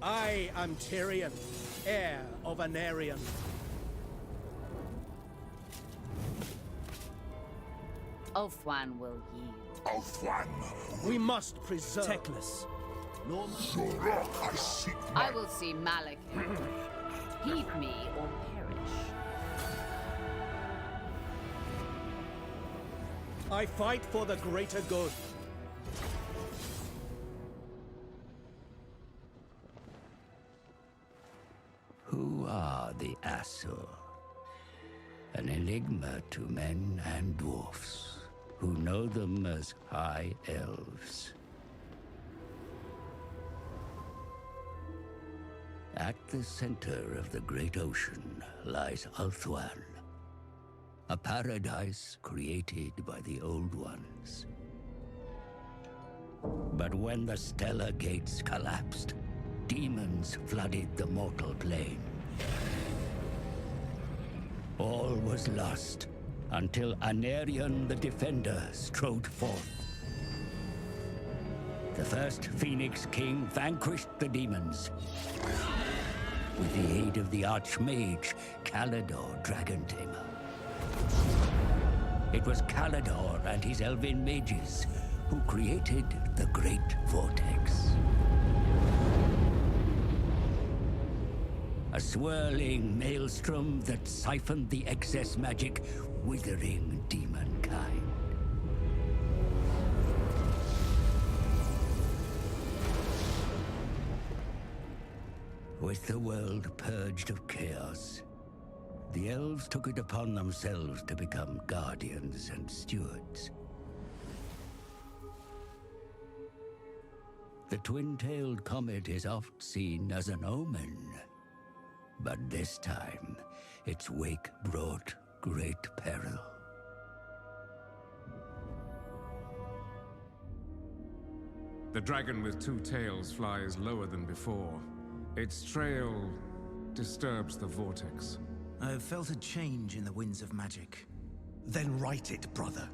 I am Tyrion, heir of Anarion. Ulthuan will yield. Ulthuan. We must preserve. Teclis. I will see Malekith. Heed me or perish. I fight for the greater good. Who are the Asur? An enigma to men and dwarfs, who know them as High Elves. At the center of the great ocean lies Ulthuan, a paradise created by the Old Ones. But when the stellar gates collapsed, demons flooded the mortal plane. All was lost until Anarion the Defender strode forth. The first Phoenix King vanquished the demons with the aid of the Archmage, Calador Dragon Tamer. It was Calador and his elven mages who created the Great Vortex. A swirling maelstrom that siphoned the excess magic, withering demonkind. With the world purged of chaos, the elves took it upon themselves to become guardians and stewards. The twin-tailed comet is oft seen as an omen, but this time its wake brought great peril. The dragon with two tails flies lower than before. Its trail disturbs the vortex. I have felt a change in the winds of magic. Then write it, brother.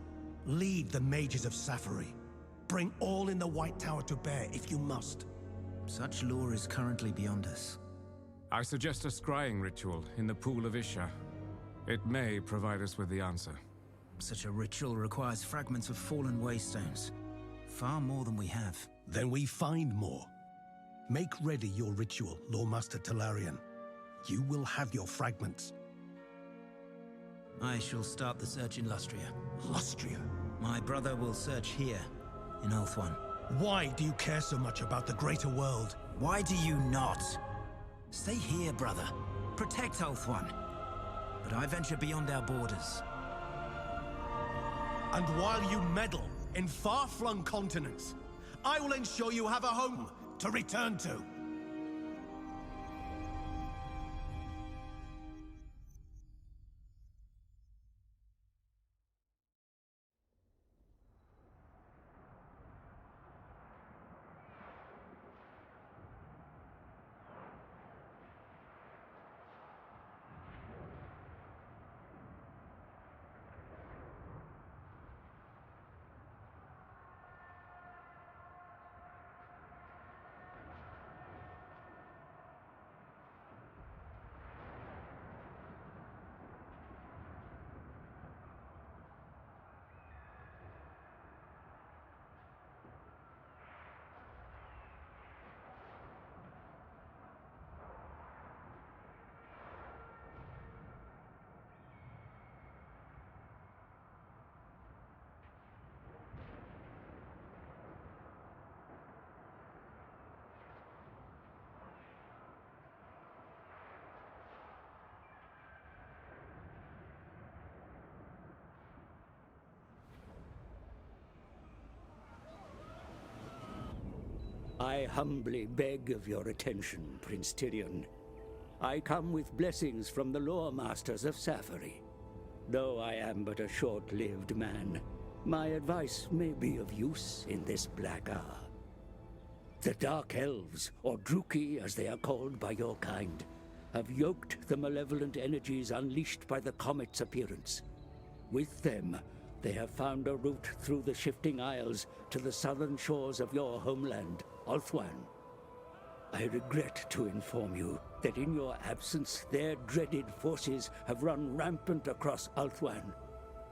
Lead the mages of Safari. Bring all in the White Tower to bear if you must. Such lore is currently beyond us. I suggest a scrying ritual in the Pool of Isha. It may provide us with the answer. Such a ritual requires fragments of fallen waystones. Far more than we have. Then we find more. Make ready your ritual, Lordmaster Talarian. You will have your fragments. I shall start the search in Lustria. Lustria? My brother will search here, in Ulthuan. Why do you care so much about the greater world? Why do you not? Stay here, brother. Protect Ulthuan. But I venture beyond our borders. And while you meddle in far-flung continents, I will ensure you have a home to return to. I humbly beg of your attention, Prince Tyrion. I come with blessings from the lore masters of Safari. Though I am but a short-lived man, my advice may be of use in this black hour. The Dark Elves, or Druki as they are called by your kind, have yoked the malevolent energies unleashed by the comet's appearance. With them, they have found a route through the shifting isles to the southern shores of your homeland, Ulthuan. I regret to inform you that in your absence, their dreaded forces have run rampant across Ulthuan.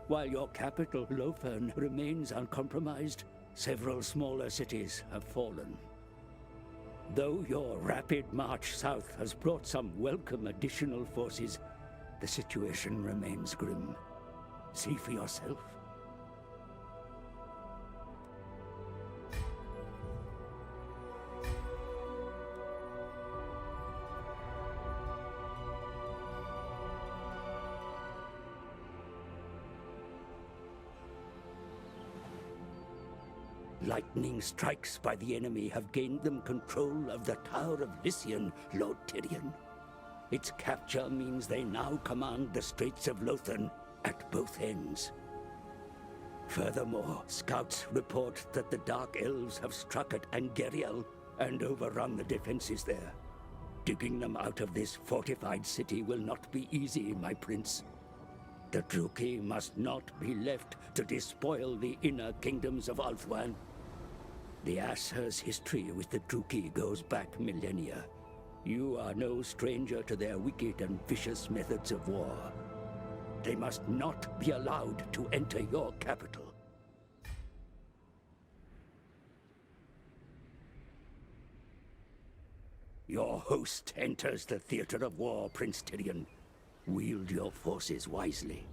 While your capital, Lofern, remains uncompromised, several smaller cities have fallen. Though your rapid march south has brought some welcome additional forces, the situation remains grim. See for yourself. Lightning strikes by the enemy have gained them control of the Tower of Lycian, Lord Tyrion. Its capture means they now command the Straits of Lothern at both ends. Furthermore, scouts report that the Dark Elves have struck at Angeriel and overrun the defenses there. Digging them out of this fortified city will not be easy, my prince. The Druki must not be left to despoil the inner kingdoms of Ulthuan. The Asher's history with the Druki goes back millennia. You are no stranger to their wicked and vicious methods of war. They must not be allowed to enter your capital. Your host enters the theater of war, Prince Tyrion. Wield your forces wisely.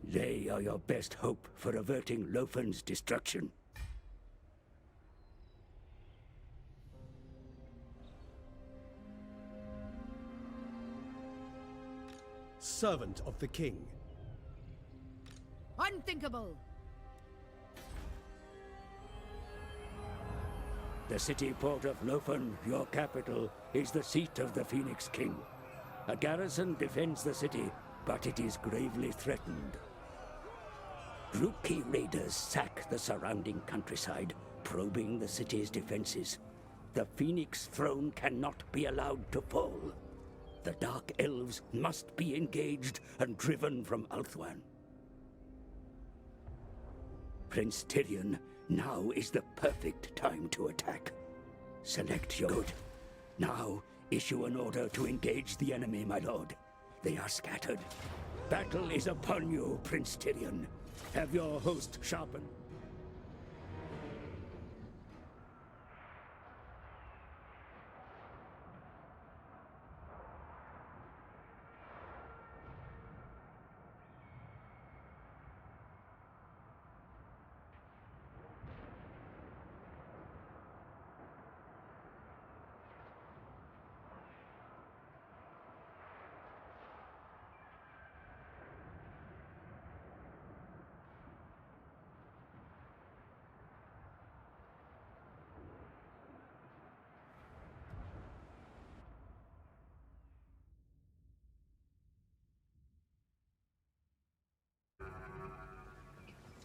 They are your best hope for averting Lofern's destruction. Servant of the king. Unthinkable! The city port of Lofern, your capital, is the seat of the Phoenix King. A garrison defends the city, but it is gravely threatened. Druki raiders sack the surrounding countryside, probing the city's defenses. The Phoenix throne cannot be allowed to fall. The Dark Elves must be engaged and driven from Ulthuan. Prince Tyrion, now is the perfect time to attack. Select your good. Now, issue an order to engage the enemy, my lord. They are scattered. Battle is upon you, Prince Tyrion. Have your host sharpen.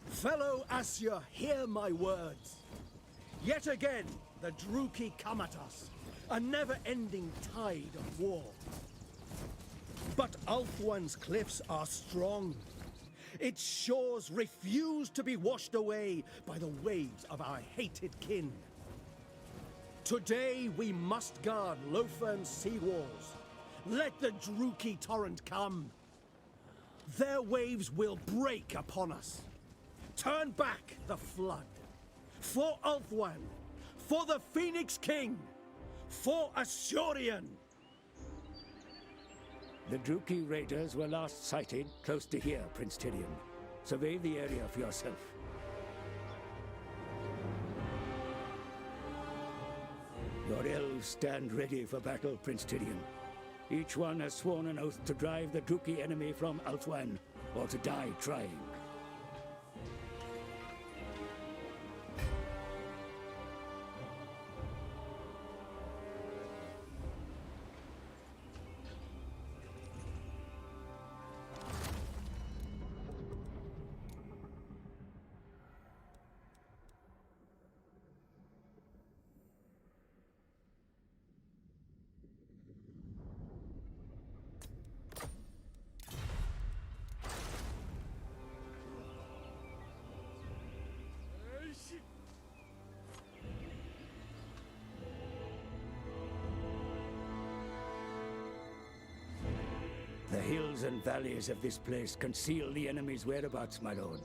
Fellow Asya, hear my words. Yet again, the Druki come at us, a never-ending tide of war. But Ulthuan's cliffs are strong. Its shores refuse to be washed away by the waves of our hated kin. Today we must guard Lofern's sea walls. Let the Druki torrent come. Their waves will break upon us. Turn back the flood. For Ulthuan. For the Phoenix King. For Asurion. The Druki raiders were last sighted close to here, Prince Tyrion. Survey the area for yourself. Your elves stand ready for battle, Prince Tyrion. Each one has sworn an oath to drive the Druki enemy from Ulthuan, or to die trying. hills and valleys of this place conceal the enemy's whereabouts, my lord.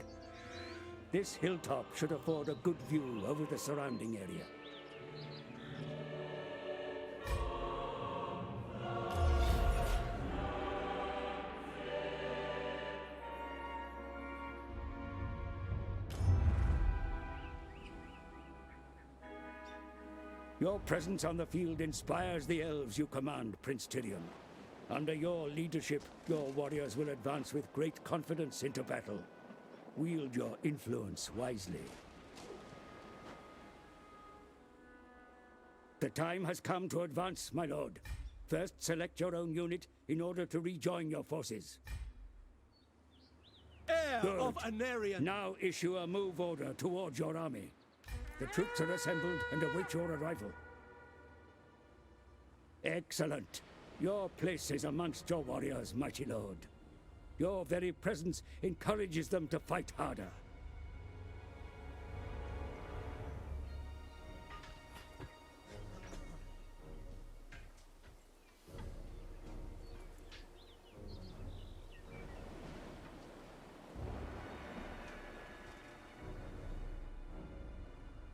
This hilltop should afford a good view over the surrounding area. Your presence on the field inspires the elves you command, Prince Tyrion. Under your leadership, your warriors will advance with great confidence into battle. Wield your influence wisely. The time has come to advance, my lord. First, select your own unit in order to rejoin your forces. Heir Good. of Anarion! Now issue a move order towards your army. The troops are assembled and await your arrival. Excellent. Your place is amongst your warriors, mighty lord. Your very presence encourages them to fight harder.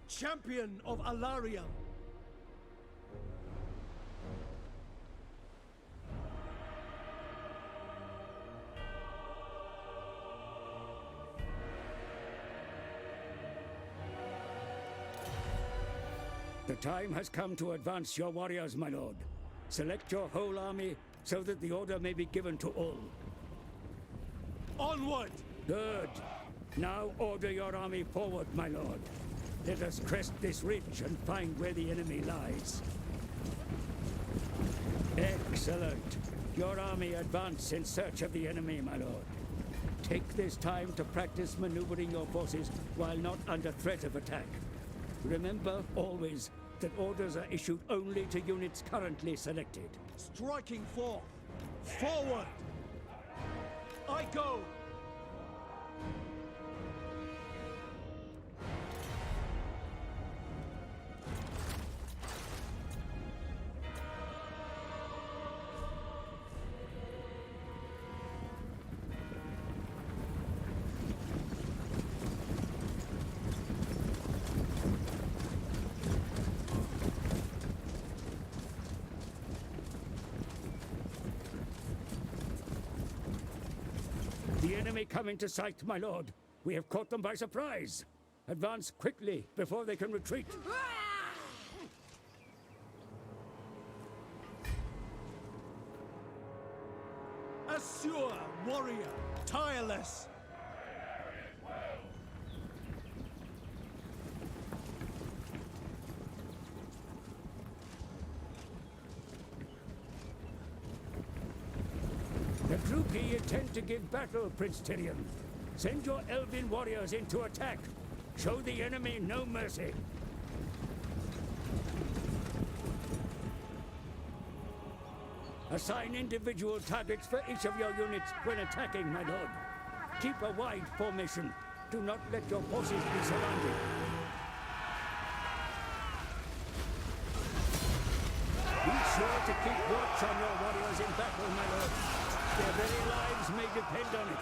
Champion of Alarium! The time has come to advance your warriors, my lord. Select your whole army so that the order may be given to all. Onward! Good. Now order your army forward, my lord. Let us crest this ridge and find where the enemy lies. Excellent. Your army advance in search of the enemy, my lord. Take this time to practice maneuvering your forces while not under threat of attack. Remember always that orders are issued only to units currently selected. Striking forth! Forward! I go! The enemy come into sight, my lord. We have caught them by surprise. Advance quickly before they can retreat. Assure, warrior, tireless! The Druki intend to give battle, Prince Tyrion. Send your elven warriors into attack. Show the enemy no mercy. Assign individual targets for each of your units when attacking, my lord. Keep a wide formation. Do not let your forces be surrounded. Be sure to keep watch on your warriors in battle, my lord. Their very lives may depend on it.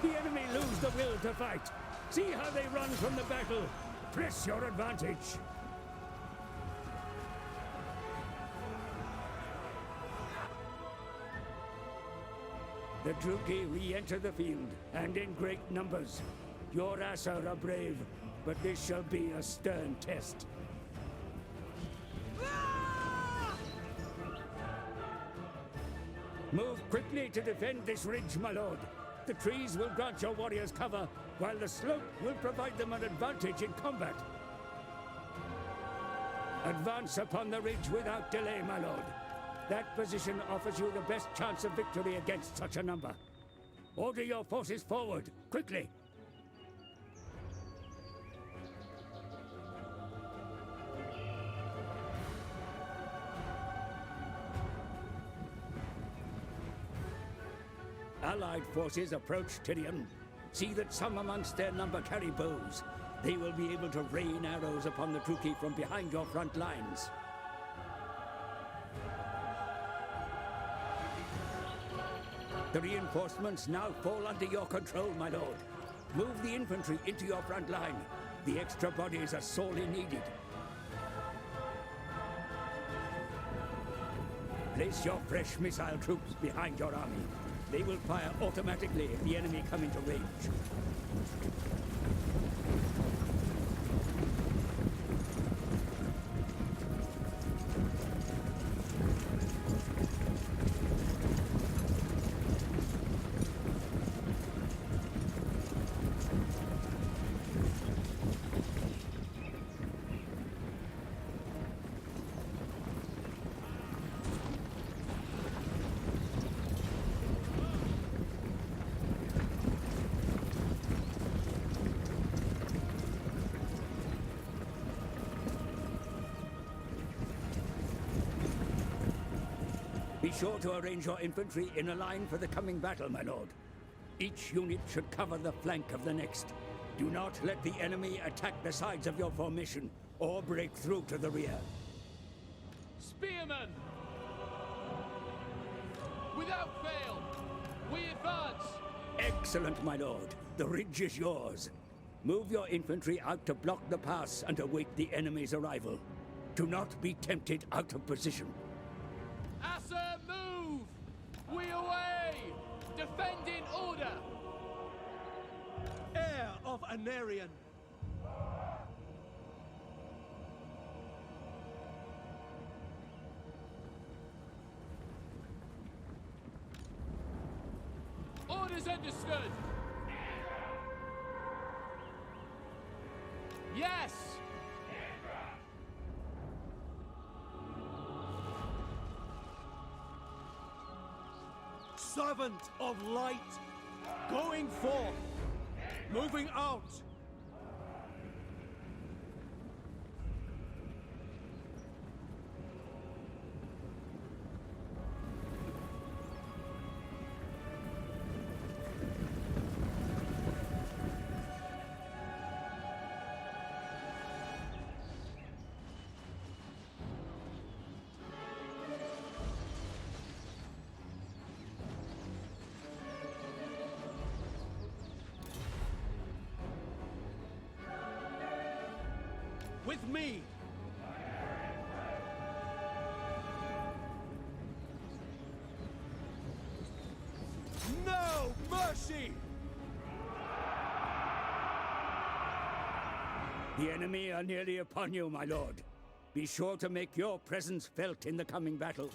The enemy lose the will to fight. See how they run from the battle. Press your advantage. The Druki re-enter the field, and in great numbers. Your Asar are brave, but this shall be a stern test. Move quickly to defend this ridge, my lord. The trees will grant your warriors cover, while the slope will provide them an advantage in combat. Advance upon the ridge without delay, my lord. That position offers you the best chance of victory against such a number. Order your forces forward, quickly! Allied forces approach Tyrion. See that some amongst their number carry bows. They will be able to rain arrows upon the Druki from behind your front lines. The reinforcements now fall under your control, my lord. Move the infantry into your front line. The extra bodies are sorely needed. Place your fresh missile troops behind your army. They will fire automatically if the enemy come into range. Be sure to arrange your infantry in a line for the coming battle, my lord. Each unit should cover the flank of the next. Do not let the enemy attack the sides of your formation or break through to the rear. Spearmen! Without fail, we advance! Excellent, my lord. The ridge is yours. Move your infantry out to block the pass and await the enemy's arrival. Do not be tempted out of position. Assa, move! We away! Defend in order! Heir of Anarion! Orders understood! Yes! Servant of light, going forth, moving out. With me! No mercy! The enemy are nearly upon you, my lord. Be sure to make your presence felt in the coming battle.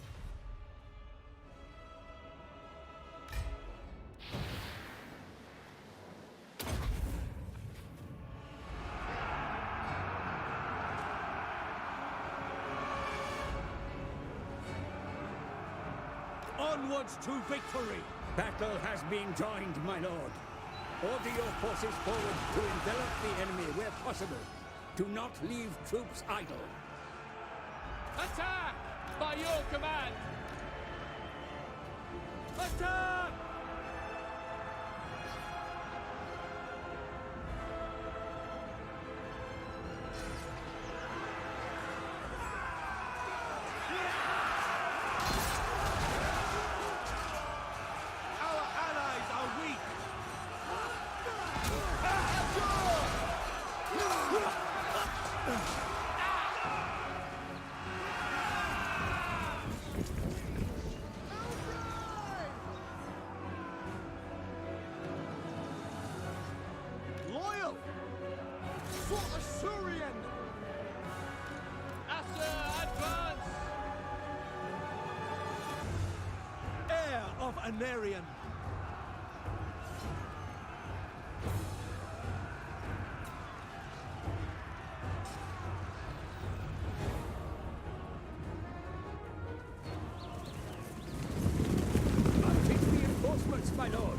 Onwards to victory! Battle has been joined, my lord. Order your forces forward to envelop the enemy where possible. Do not leave troops idle. Attack! By your command! Attack! Our allies are weak! Loyal! For Assyrian! Assa, advance! Heir Anarian. I'll take the reinforcements, my lord.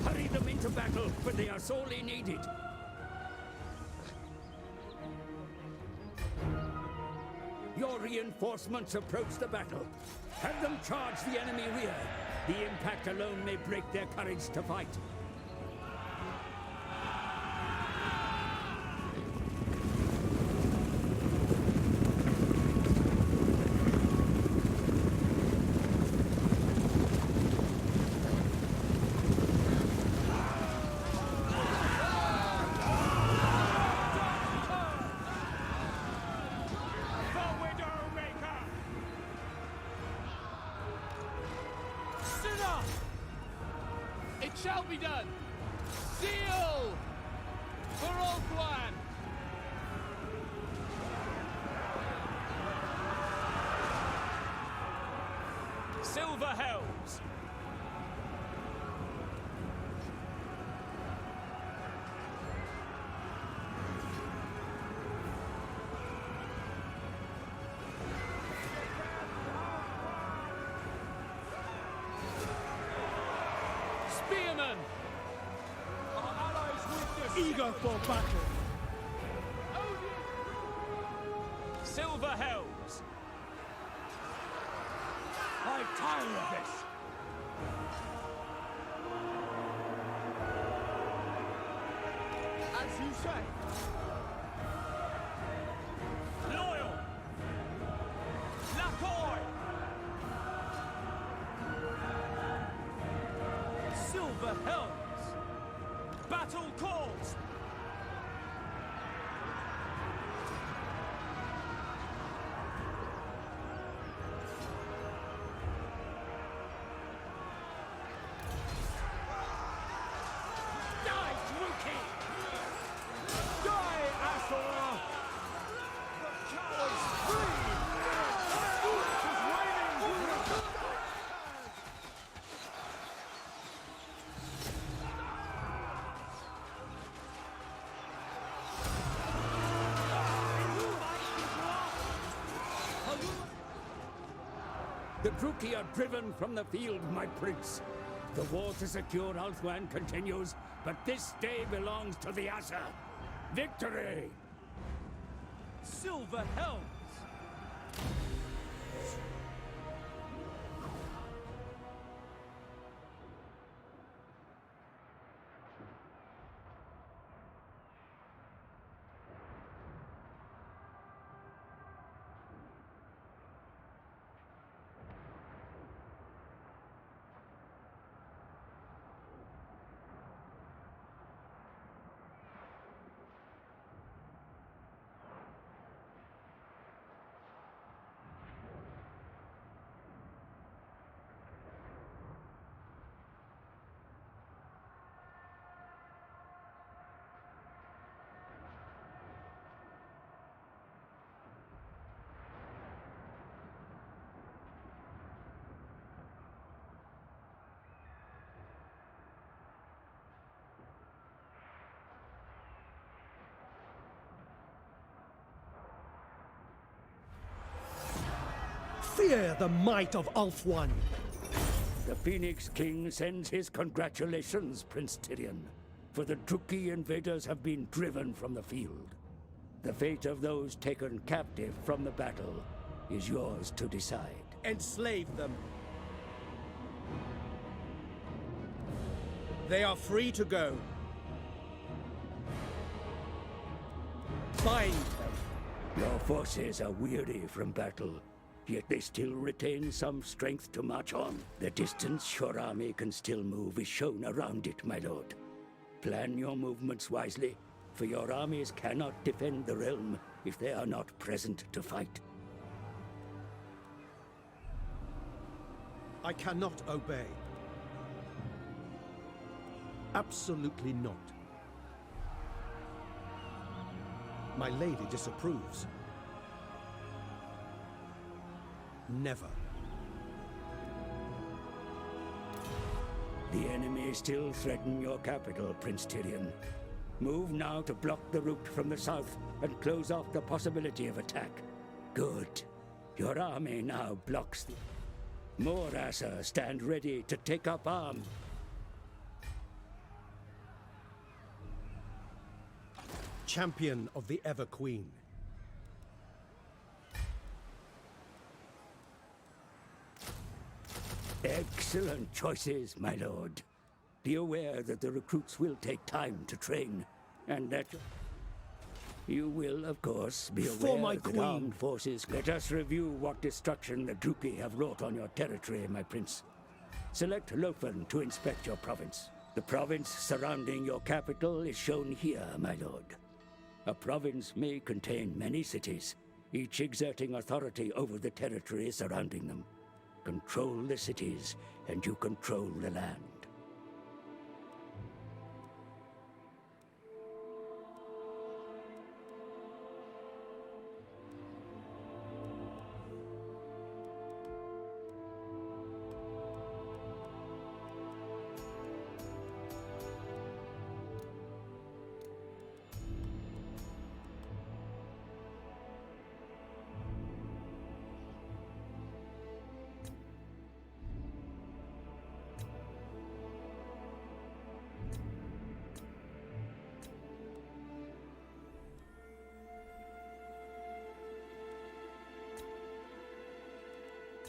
Hurry them into battle, for they are sorely needed. Your reinforcements approach the battle. Have them charge the enemy rear. The impact alone may break their courage to fight. It shall be done! Seal! For Ulthuan! Silver helms! Spearmen! Our allies witness! Eager for battle. Silver helms! I'm tired of this. As you say. Loyal! Lacoy! Silver helms! Battle calls! Die, Druki! Die, Asura! The cowards flee! Foot is waving! The Druki are driven from the field, my prince. The war to secure Ulthuan continues, but this day belongs to the Asa. Victory! Silver helms! Fear the might of Ulthuan. The Phoenix King sends his congratulations, Prince Tyrion, for the Druki invaders have been driven from the field. The fate of those taken captive from the battle is yours to decide. Enslave them. They are free to go. Bind them. Your forces are weary from battle, yet they still retain some strength to march on. The distance your army can still move is shown around it, my lord. Plan your movements wisely, for your armies cannot defend the realm if they are not present to fight. I cannot obey. Absolutely not. My lady disapproves. Never. The enemy still threaten your capital, Prince Tyrion. Move now to block the route from the south and close off the possibility of attack. Good. Your army now blocks the... More Asa stand ready to take up arms. Champion of the Ever Queen. Excellent choices, my lord. Be aware that the recruits will take time to train, and that you will, of course, be For aware my that queen. armed forces... Let us review what destruction the Drupi have wrought on your territory, my prince. Select Lofen to inspect your province. The province surrounding your capital is shown here, my lord. A province may contain many cities, each exerting authority over the territory surrounding them. Control the cities, and you control the land.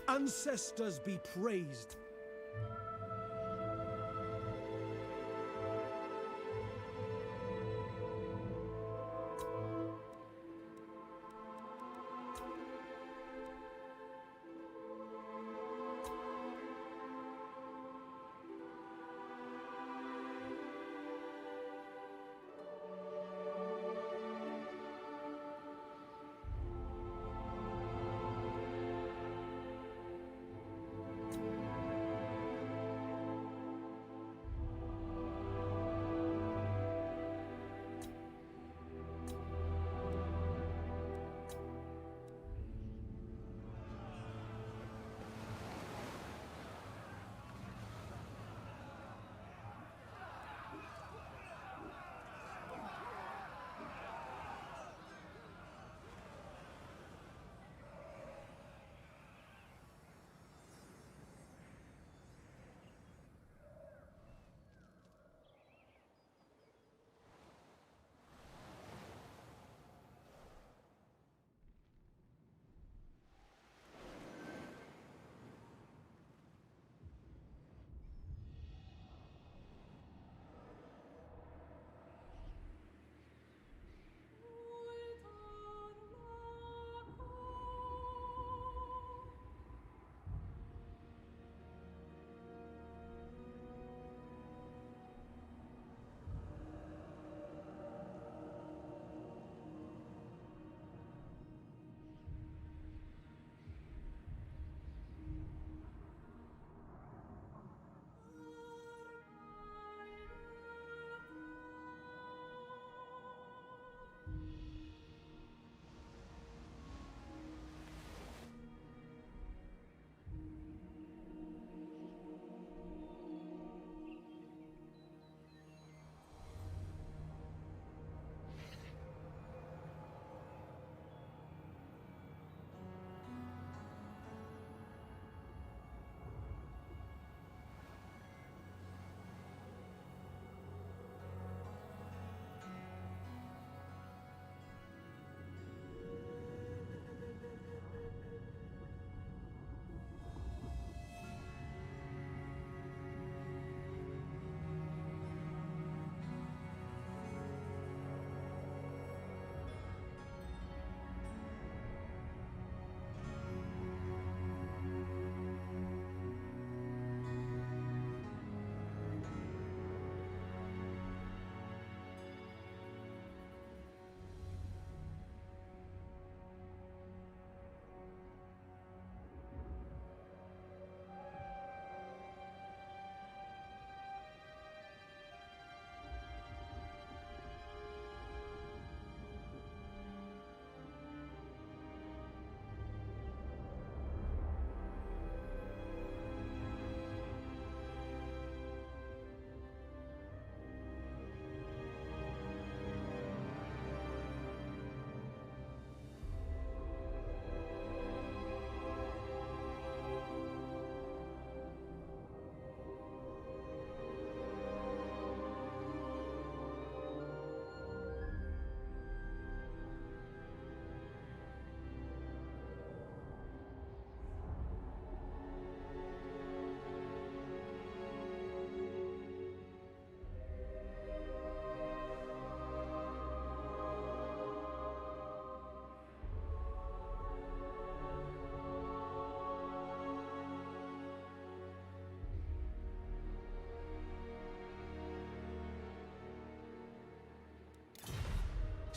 Ancestors be praised.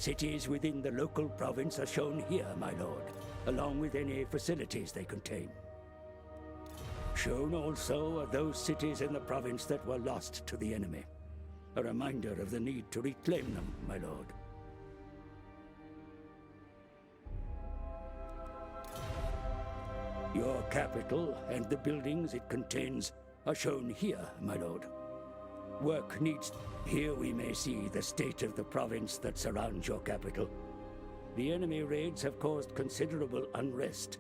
Cities within the local province are shown here, my lord, along with any facilities they contain. Shown also are those cities in the province that were lost to the enemy. A reminder of the need to reclaim them, my lord. Your capital and the buildings it contains are shown here, my lord. Work needs... Here we may see the state of the province that surrounds your capital. The enemy raids have caused considerable unrest.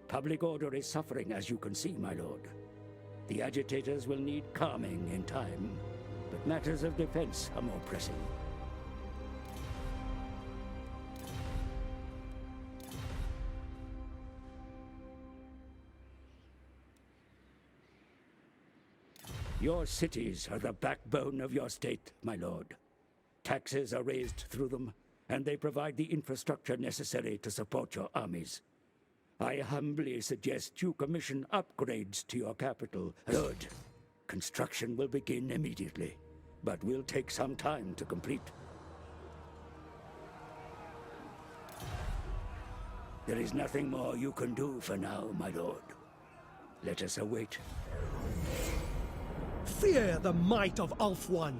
Public order is suffering, as you can see, my lord. The agitators will need calming in time, but matters of defense are more pressing. Your cities are the backbone of your state, my lord. Taxes are raised through them, and they provide the infrastructure necessary to support your armies. I humbly suggest you commission upgrades to your capital. Good. Construction will begin immediately, but will take some time to complete. There is nothing more you can do for now, my lord. Let us await. Fear the might of Ulf-1.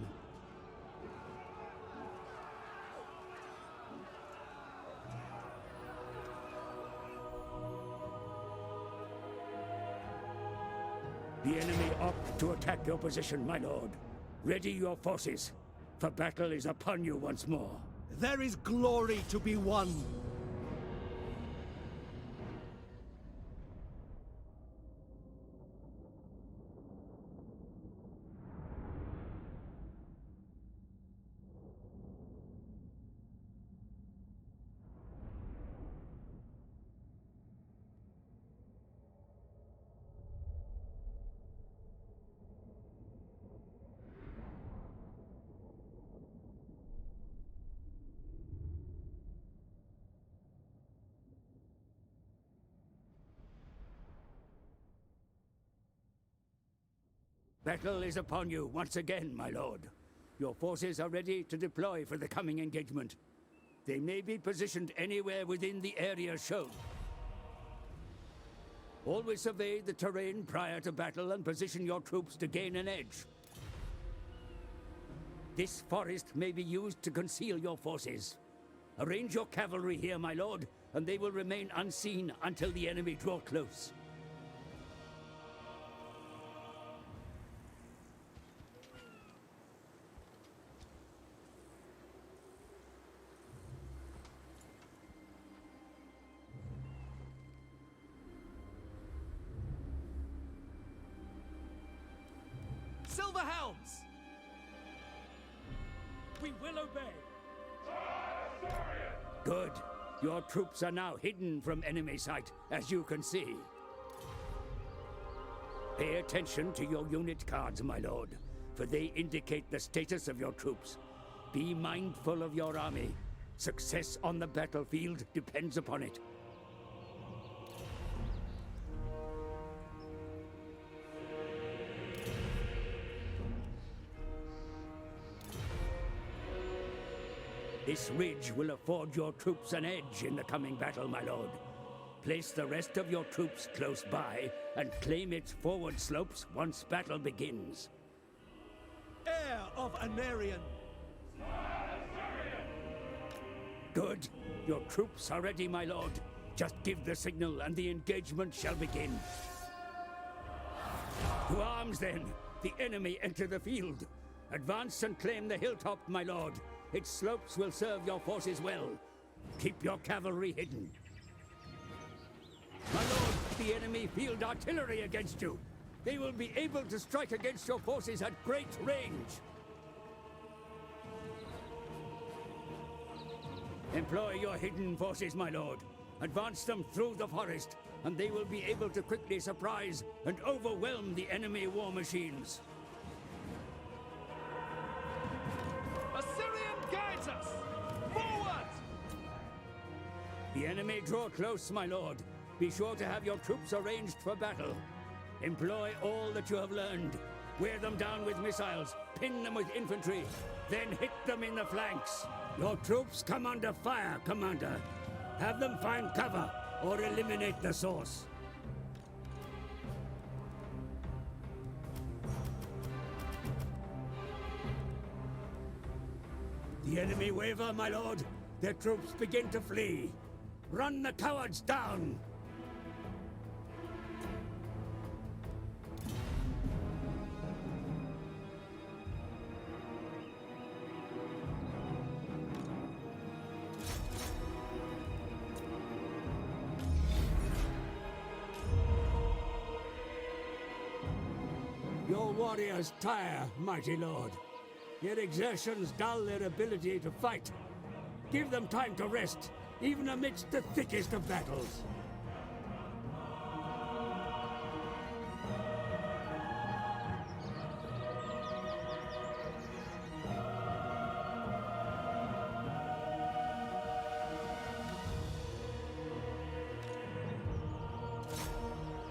The enemy opt to attack your position, my lord. Ready your forces, for battle is upon you once more. There is glory to be won. Battle is upon you once again, my lord. Your forces are ready to deploy for the coming engagement. They may be positioned anywhere within the area shown. Always survey the terrain prior to battle and position your troops to gain an edge. This forest may be used to conceal your forces. Arrange your cavalry here, my lord, and they will remain unseen until the enemy draw close. Silver Helms! We will obey. Good. Your troops are now hidden from enemy sight, as you can see. Pay attention to your unit cards, my lord, for they indicate the status of your troops. Be mindful of your army. Success on the battlefield depends upon it. This ridge will afford your troops an edge in the coming battle, my lord. Place the rest of your troops close by and claim its forward slopes once battle begins. Heir of Anarion. Good. Your troops are ready, my lord. Just give the signal and the engagement shall begin. To arms, then. The enemy enter the field. Advance and claim the hilltop, my lord. Its slopes will serve your forces well. Keep your cavalry hidden. My lord, the enemy field artillery against you. They will be able to strike against your forces at great range. Employ your hidden forces, my lord. Advance them through the forest, and they will be able to quickly surprise and overwhelm the enemy war machines. Assyrian guides us! Forward! The enemy draw close, my lord. Be sure to have your troops arranged for battle. Employ all that you have learned. Wear them down with missiles, pin them with infantry, then hit them in the flanks. Your troops come under fire, Commander. Have them find cover or eliminate the source. The enemy waver, my lord. Their troops begin to flee. Run the cowards down! Your warriors tire, mighty lord. Their exertions dull their ability to fight. Give them time to rest, even amidst the thickest of battles.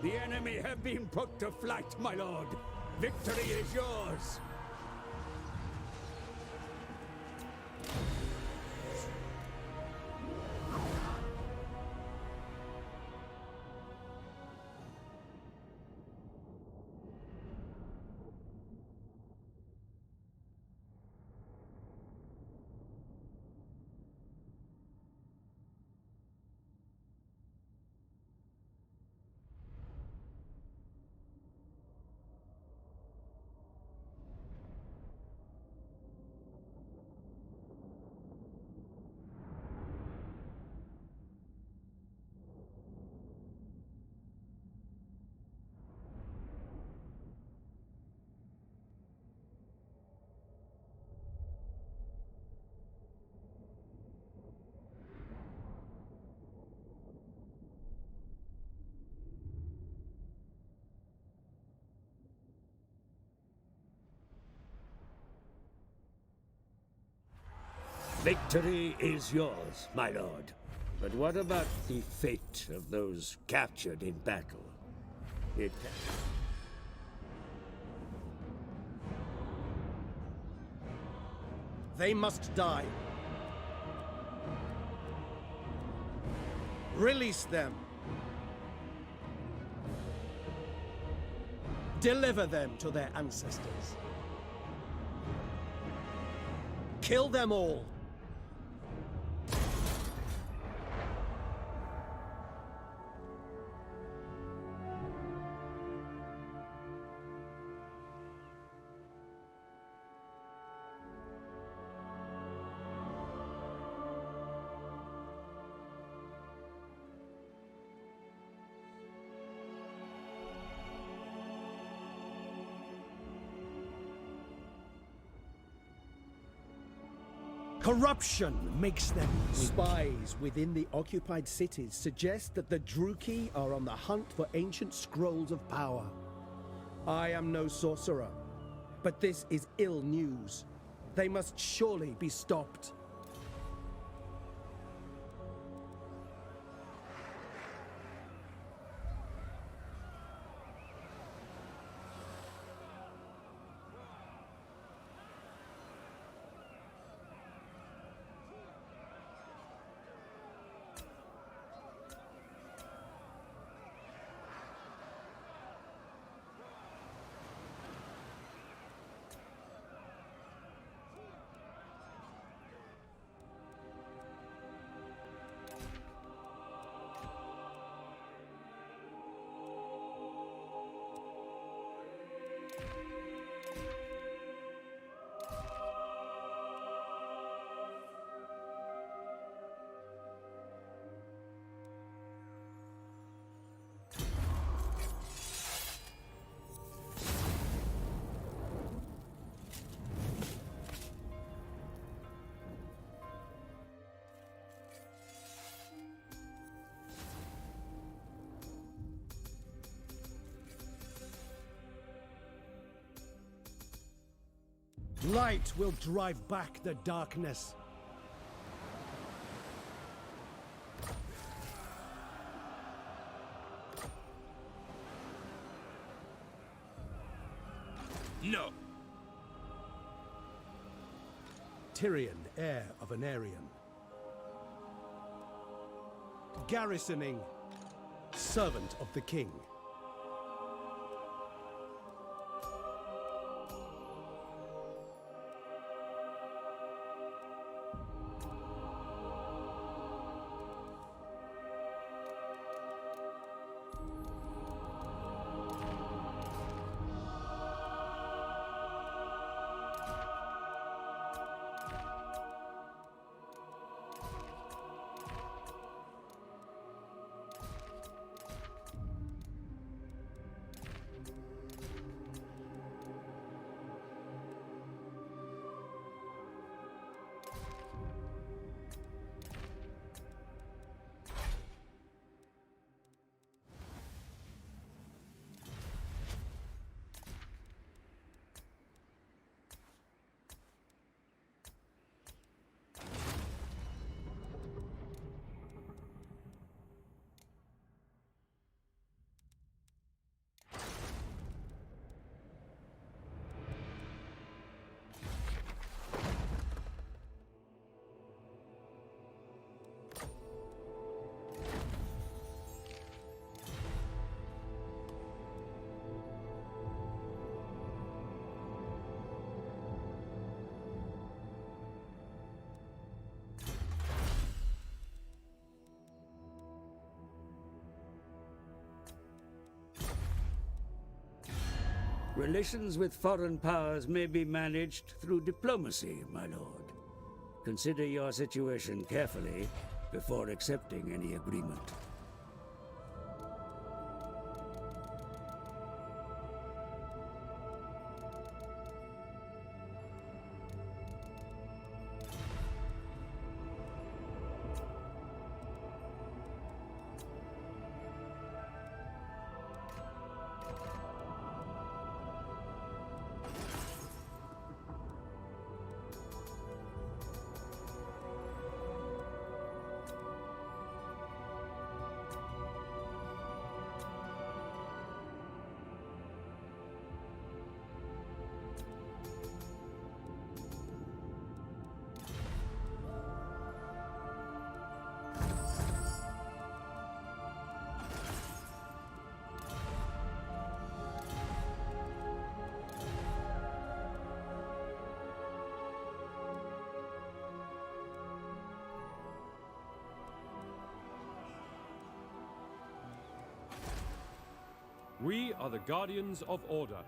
The enemy have been put to flight, my lord. Victory is yours. Victory is yours, my lord. But what about the fate of those captured in battle? They must die. Release them. Deliver them to their ancestors. Kill them all. Corruption makes them weak. Spies within the occupied cities suggest that the Druki are on the hunt for ancient scrolls of power. I am no sorcerer, but this is ill news. They must surely be stopped. Light will drive back the darkness. Tyrion, heir of Anarion. Garrisoning, servant of the king. Relations with foreign powers may be managed through diplomacy, my lord. Consider your situation carefully before accepting any agreement. We are the Guardians of Order.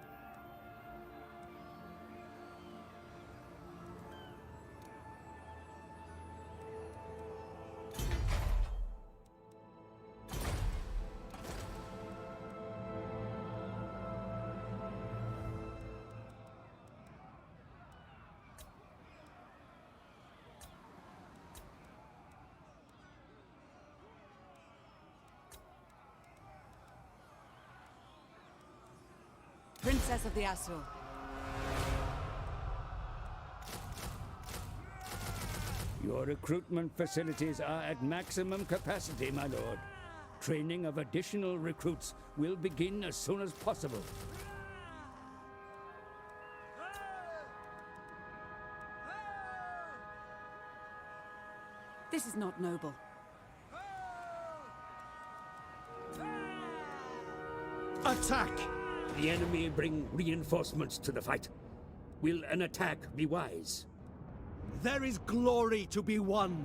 Princess of the Asur. Your recruitment facilities are at maximum capacity, my lord. Training of additional recruits will begin as soon as possible. This is not noble. Attack! The enemy bring reinforcements to the fight. Will an attack be wise? There is glory to be won.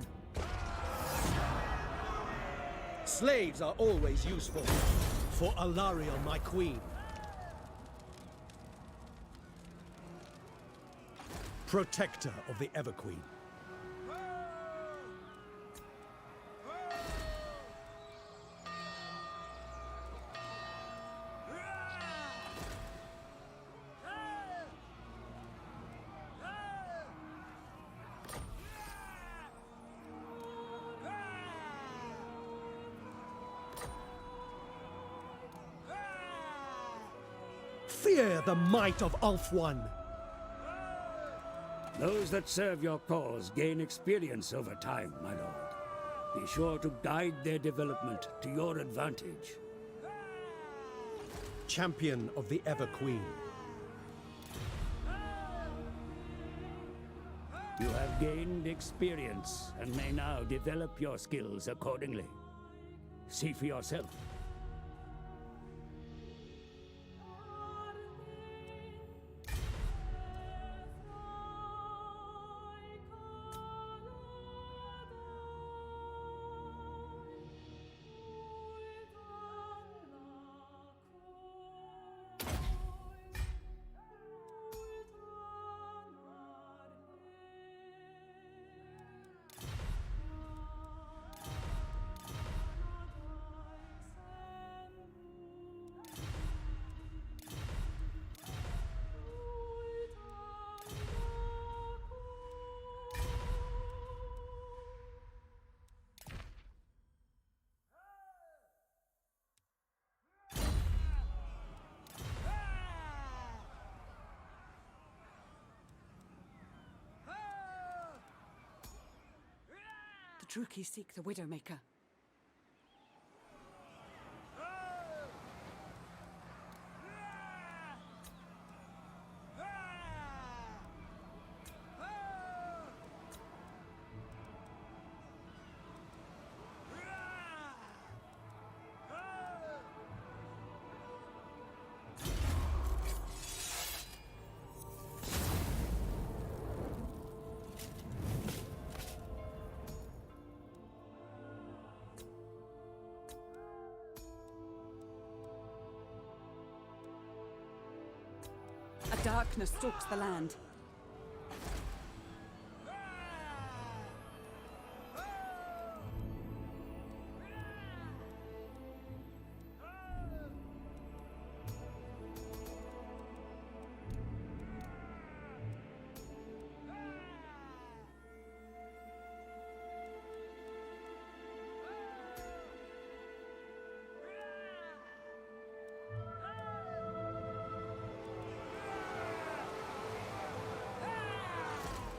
Slaves are always useful. For Alariel, my queen. Protector of the Everqueen. Fear the might of Ulf-One. Those that serve your cause gain experience over time, my lord. Be sure to guide their development to your advantage. Champion of the Everqueen. You have gained experience and may now develop your skills accordingly. See for yourself. The Druki seek the Widowmaker. A darkness stalks the land.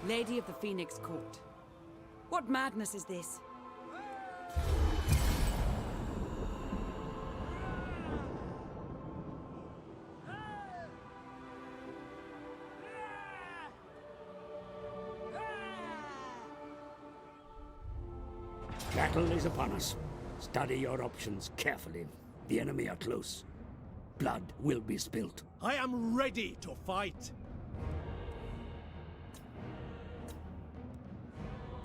Lady of the Phoenix Court. What madness is this? Battle is upon us. Study your options carefully. The enemy are close. Blood will be spilt. I am ready to fight.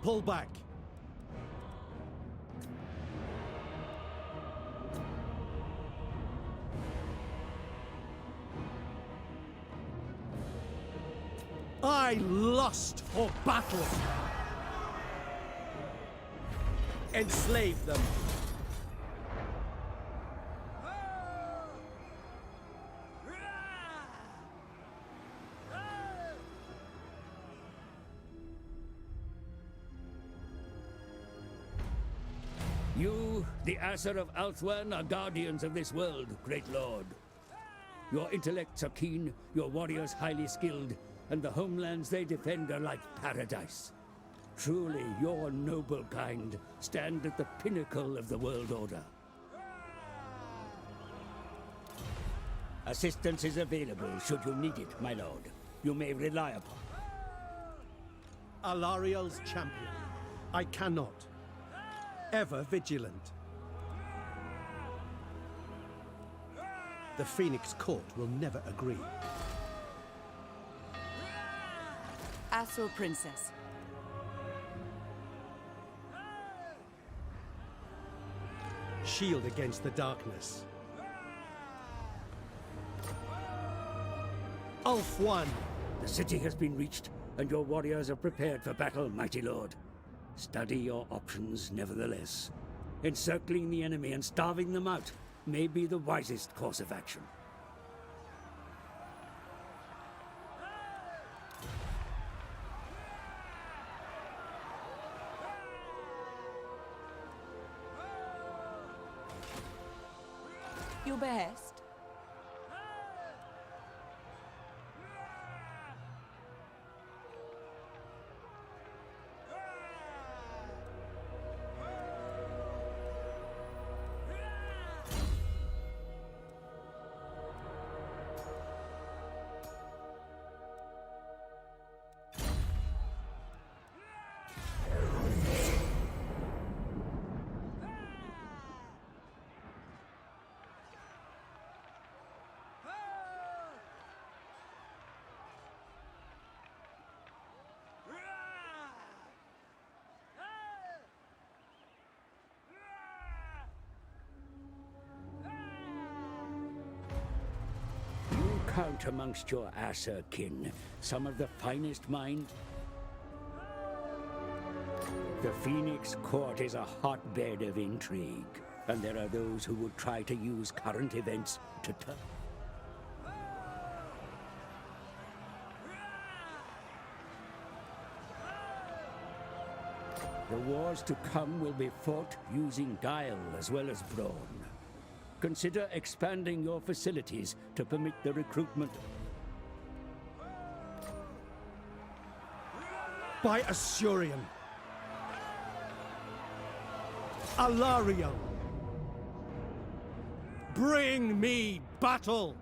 Pull back. I lust for battle. Enslave them. You, the Aesir of Althwan, are guardians of this world, great lord. Your intellects are keen, your warriors highly skilled, and the homelands they defend are like paradise. Truly, your noble kind stand at the pinnacle of the world order. Assistance is available should you need it, my lord. You may rely upon Alariel's champion. I cannot. Ever vigilant. The Phoenix Court will never agree. Asur Princess. Shield against the darkness. Ulf-1. The city has been reached, and your warriors are prepared for battle, mighty lord. Study your options, nevertheless. Encircling the enemy and starving them out may be the wisest course of action. Your behest? count amongst your Aesir kin some of the finest minds? The Phoenix Court is a hotbed of intrigue, and there are those who would try to use current events to turn. The wars to come will be fought using guile as well as brawn. Consider expanding your facilities to permit the recruitment. By Assurian, Alariel, bring me battle!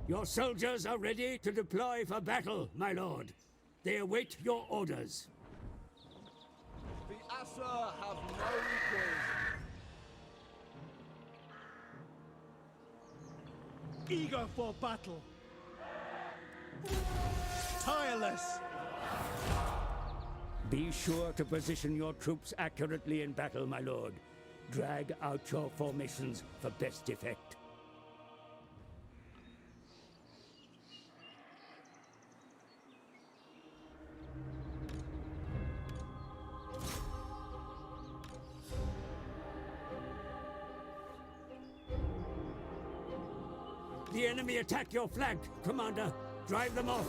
Your soldiers are ready to deploy for battle, my lord. They await your orders. The Aesir have no equals. Eager for battle. Tireless. Be sure to position your troops accurately in battle, my lord. Drag out your formations for best effect. The enemy attack your flank, Commander. Drive them off.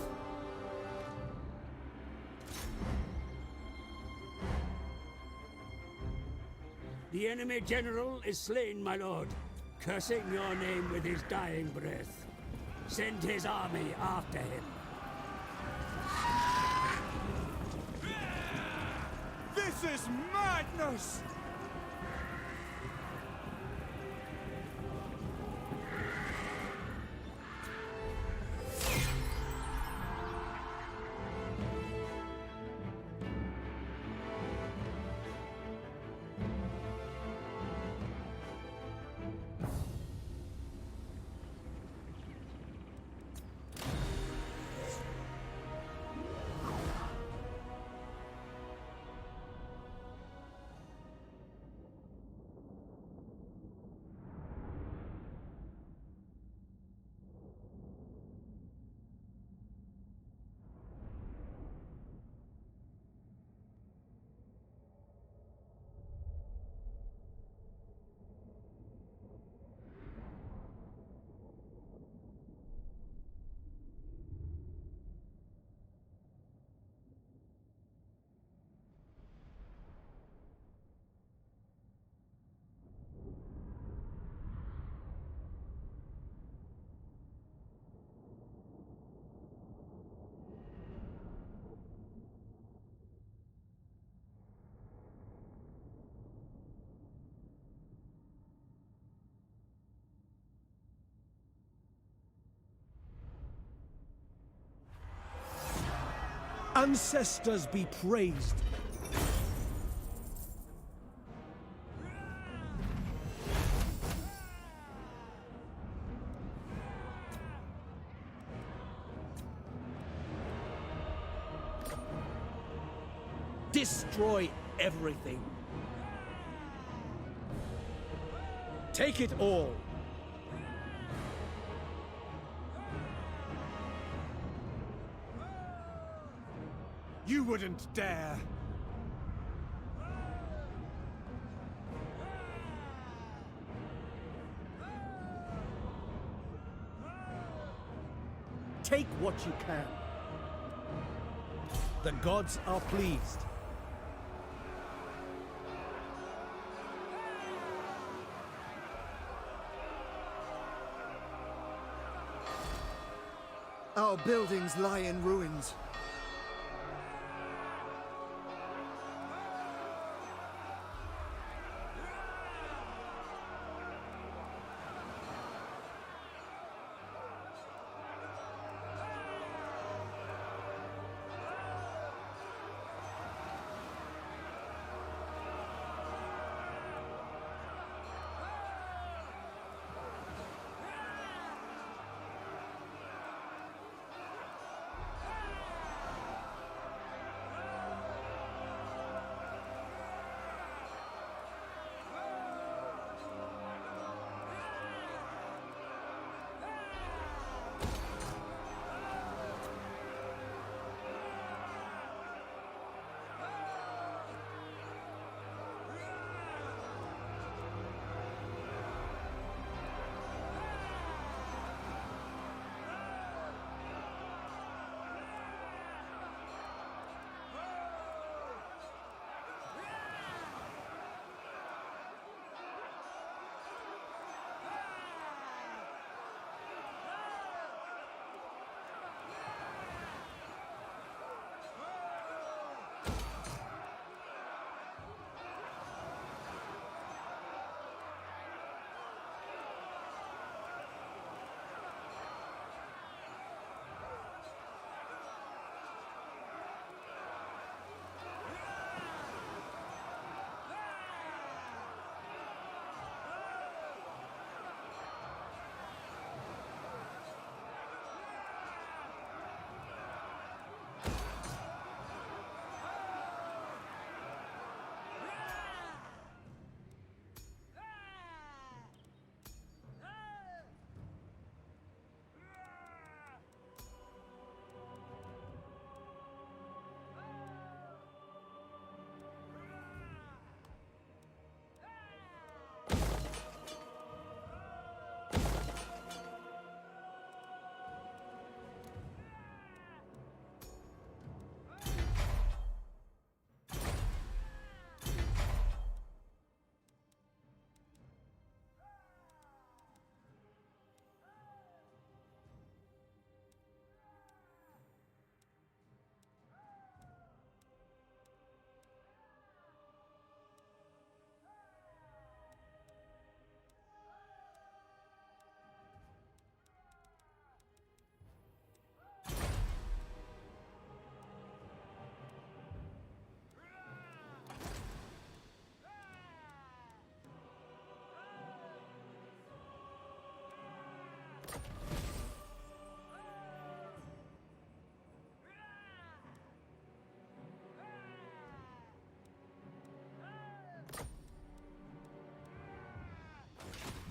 The enemy general is slain, my lord, cursing your name with his dying breath. Send his army after him. This is madness! Ancestors be praised. Destroy everything. Take it all. You wouldn't dare. Take what you can. The gods are pleased. Our buildings lie in ruins.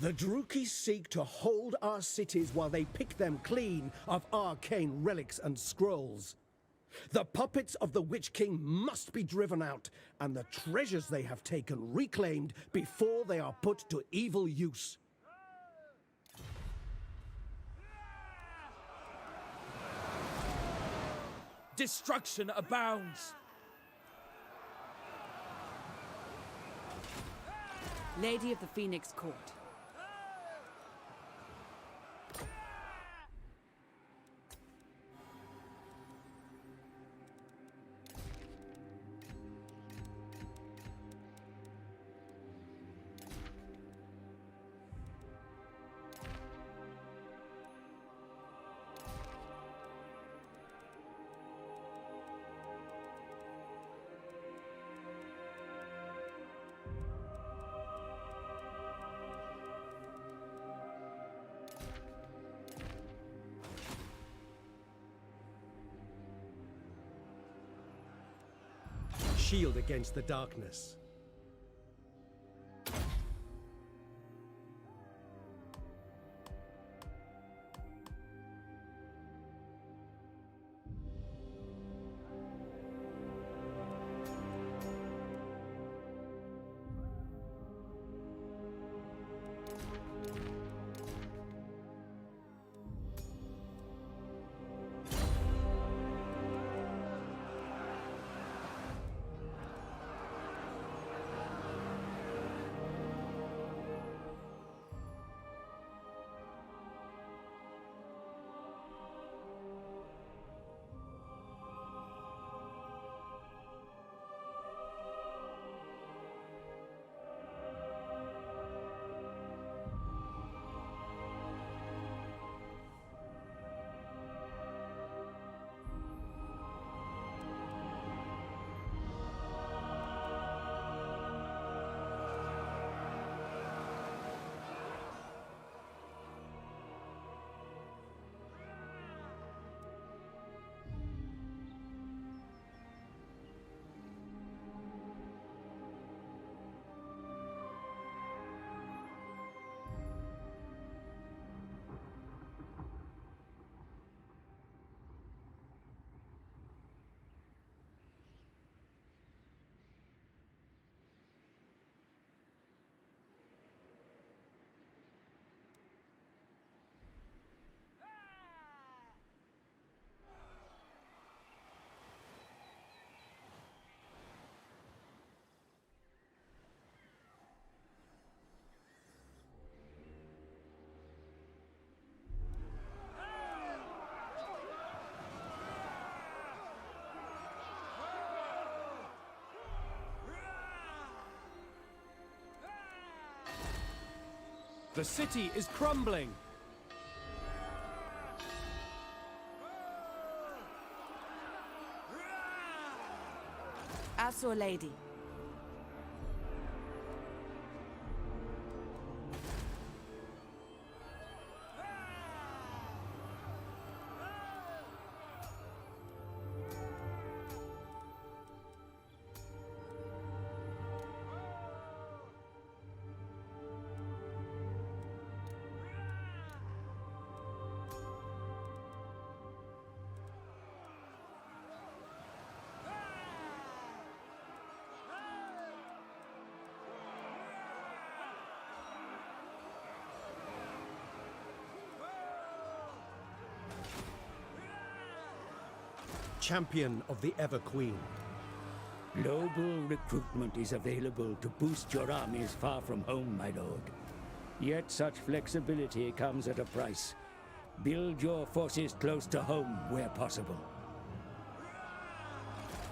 The Druki seek to hold our cities while they pick them clean of arcane relics and scrolls. The puppets of the Witch King must be driven out, and the treasures they have taken reclaimed before they are put to evil use. Destruction abounds! Lady of the Phoenix Court. Shield against the darkness. The city is crumbling. As your lady. Champion of the Ever Queen. Global recruitment is available to boost your armies far from home, my lord. Yet such flexibility comes at a price. Build your forces close to home where possible.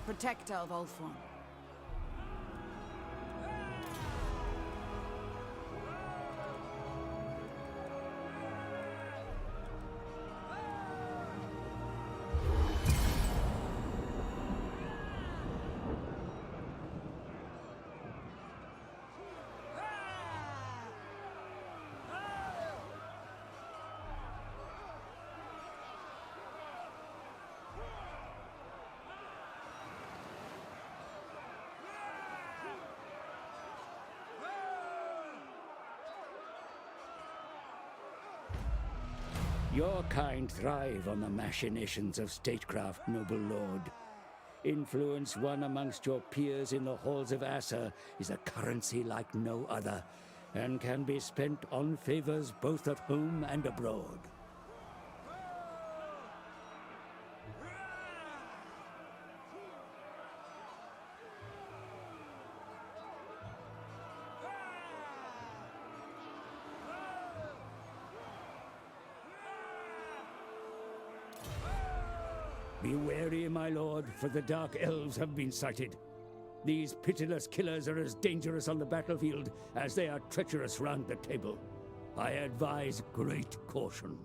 Protector of Ulthuan. Your kind thrive on the machinations of statecraft, noble lord. Influence won amongst your peers in the halls of Assa is a currency like no other, and can be spent on favors both at home and abroad. Be wary, my lord, for the Dark Elves have been sighted. These pitiless killers are as dangerous on the battlefield as they are treacherous round the table. I advise great caution.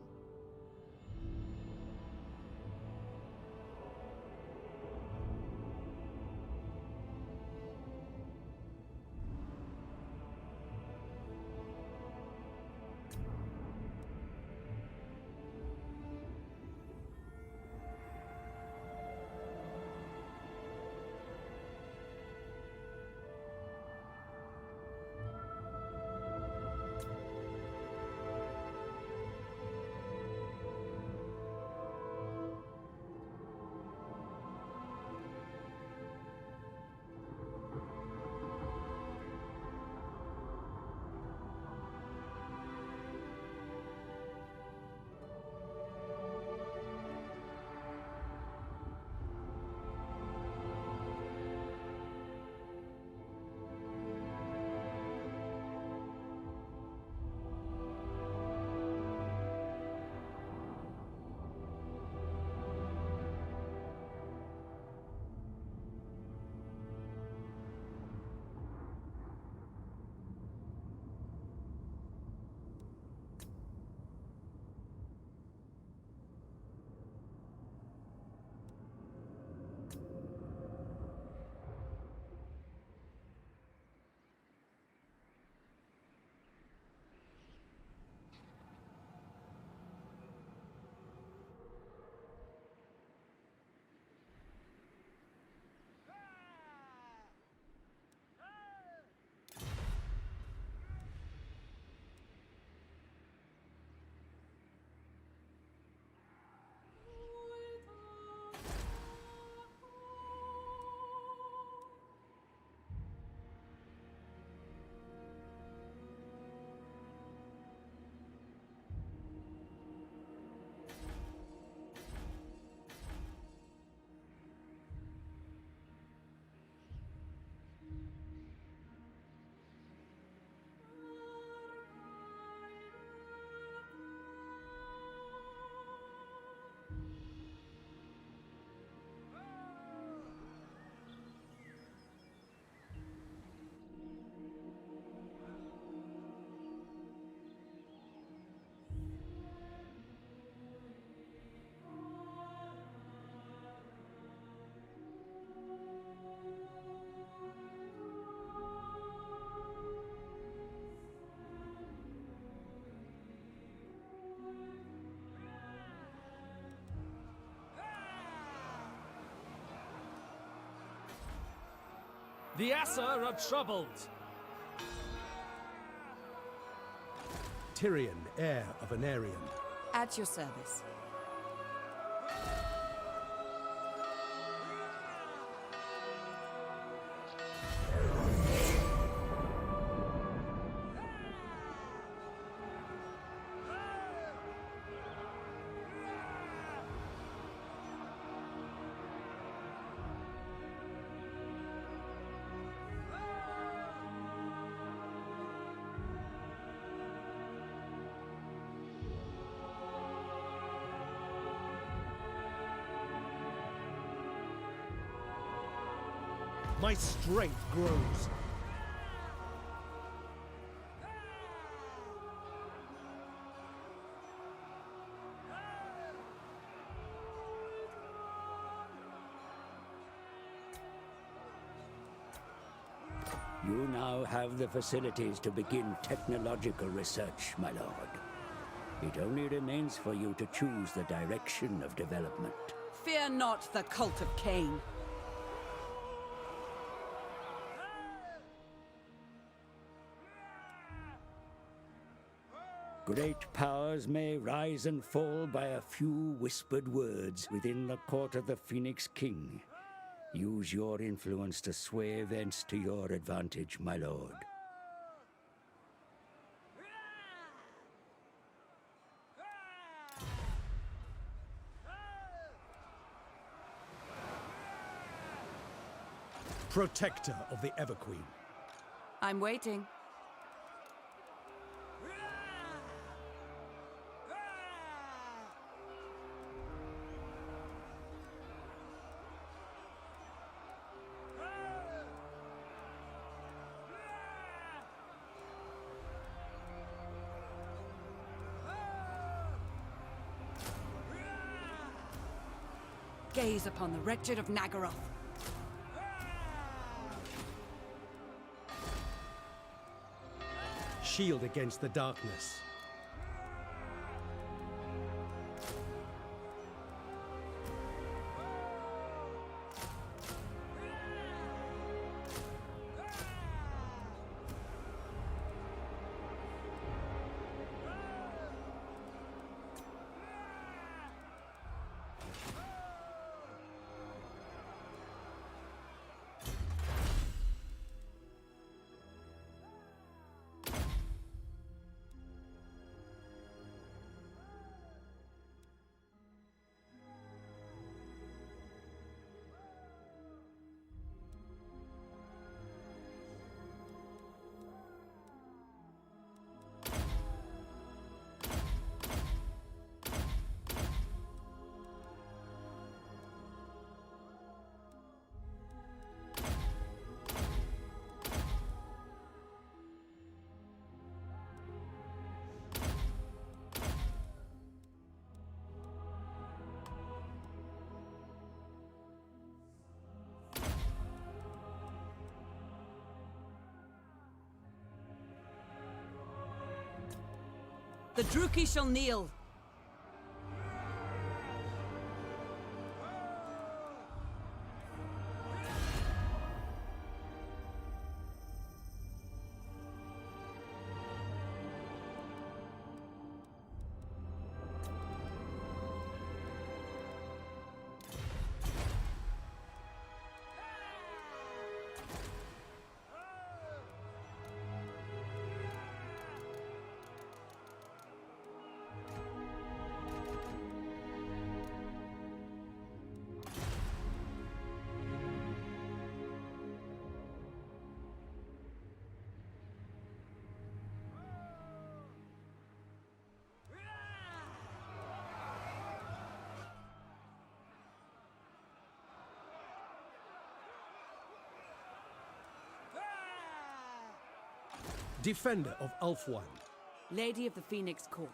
The Assa are troubled. Tyrion, heir of Anarion. At your service. My strength grows. You now have the facilities to begin technological research, my lord. It only remains for you to choose the direction of development. Fear not the cult of Cain. Great powers may rise and fall by a few whispered words within the court of the Phoenix King. Use your influence to sway events to your advantage, my lord. Protector of the Everqueen. I'm waiting. Gaze upon the wretched of Nagaroth. Shield against the darkness. The Druki shall kneel. Defender of Ulthuan. Lady of the Phoenix Court.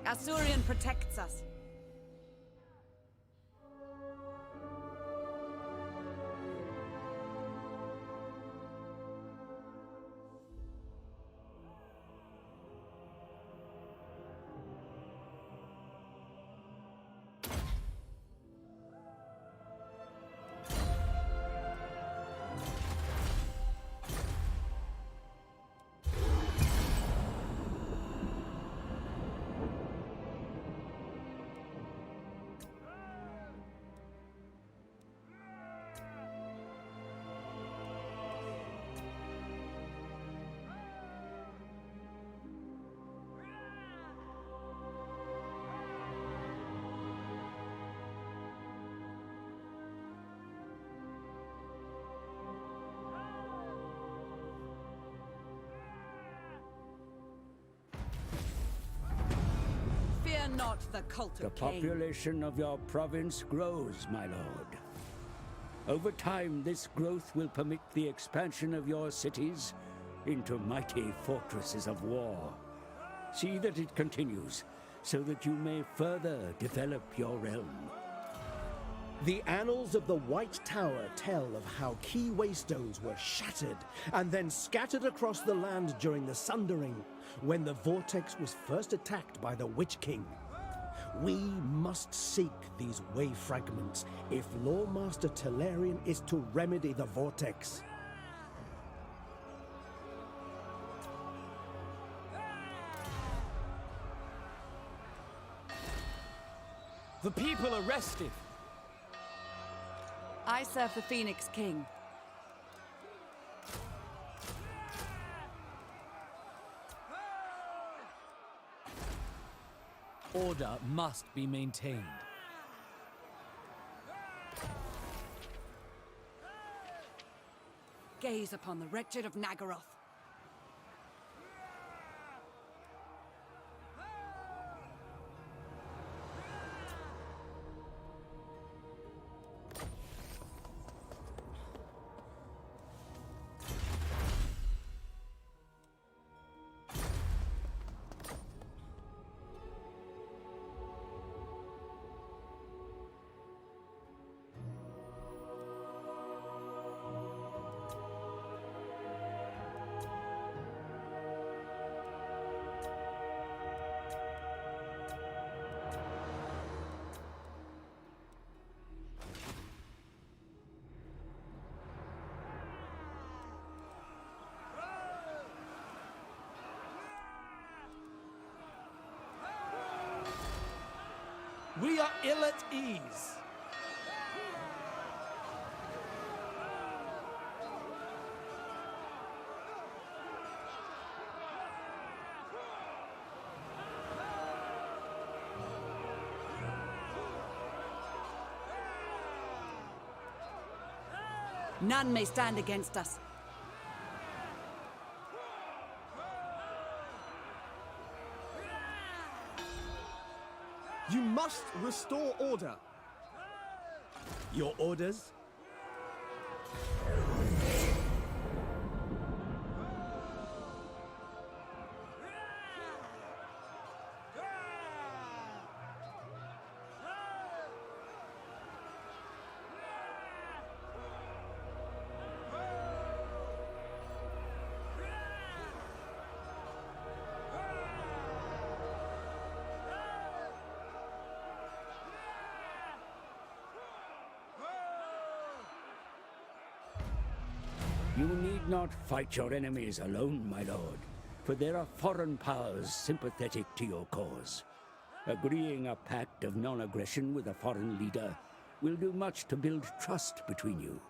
Asurion protects us. Fear not the cult The of Cain. population of your province grows, my lord. Over time, this growth will permit the expansion of your cities into mighty fortresses of war. See that it continues, so that you may further develop your realm. The annals of the White Tower tell of how key waystones were shattered and then scattered across the land during the Sundering, when the Vortex was first attacked by the Witch King. We must seek these way fragments if Lawmaster Talarian is to remedy the Vortex. The people are restive. I serve the Phoenix King. Order must be maintained. Gaze upon the wretched of Nagaroth. We are ill at ease. None may stand against us. You must restore order. Your orders? You need not fight your enemies alone, my lord, for there are foreign powers sympathetic to your cause. Agreeing a pact of non-aggression with a foreign leader will do much to build trust between you.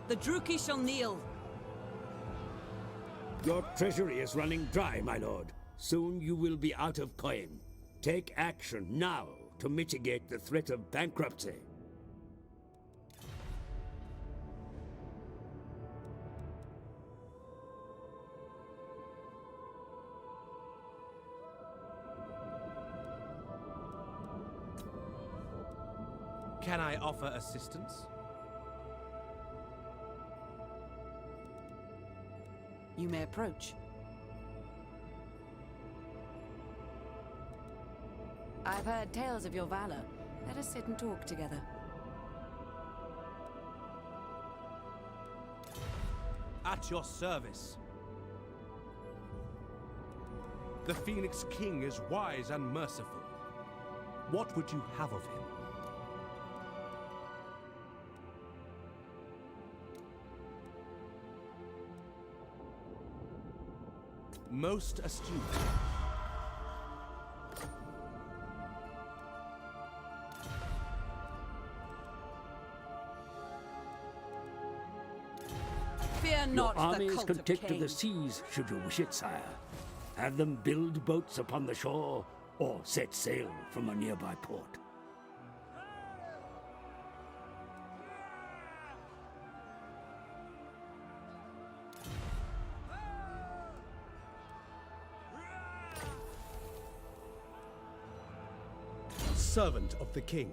The Druki shall kneel. Your treasury is running dry, my lord. Soon you will be out of coin. Take action now to mitigate the threat of bankruptcy. Can I offer assistance? You may approach. I've heard tales of your valor. Let us sit and talk together. At your service. The Phoenix King is wise and merciful. What would you have of him? Most astute. Fear Your not armies the cult can of take to Cain. the seas, should you wish it, sire. Have them build boats upon the shore, or set sail from a nearby port. Servant of the king.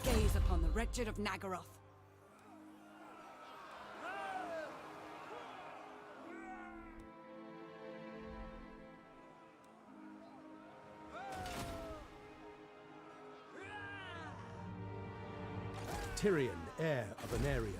Gaze upon the wretched of Nagaroth. Tyrion, heir of Anarion.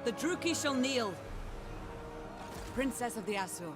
The Druki shall kneel. Princess of the Asur.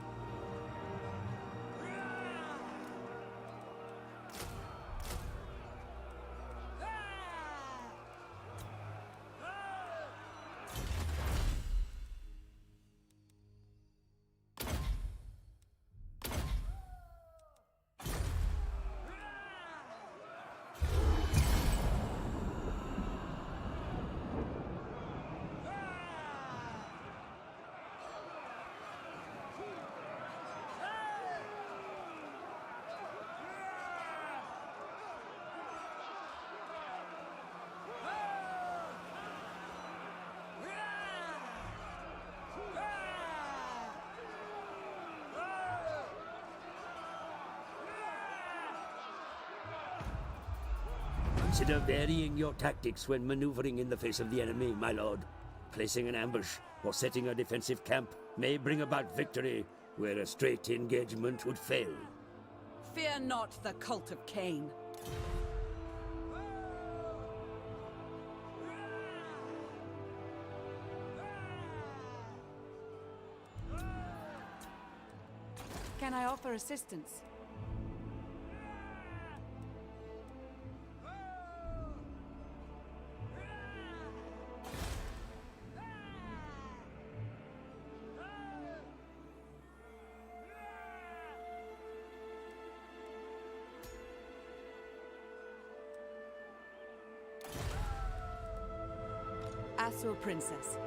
Consider varying your tactics when maneuvering in the face of the enemy, my lord. Placing an ambush or setting a defensive camp may bring about victory where a straight engagement would fail. Fear not the cult of Cain. Can I offer assistance? Asur Princess.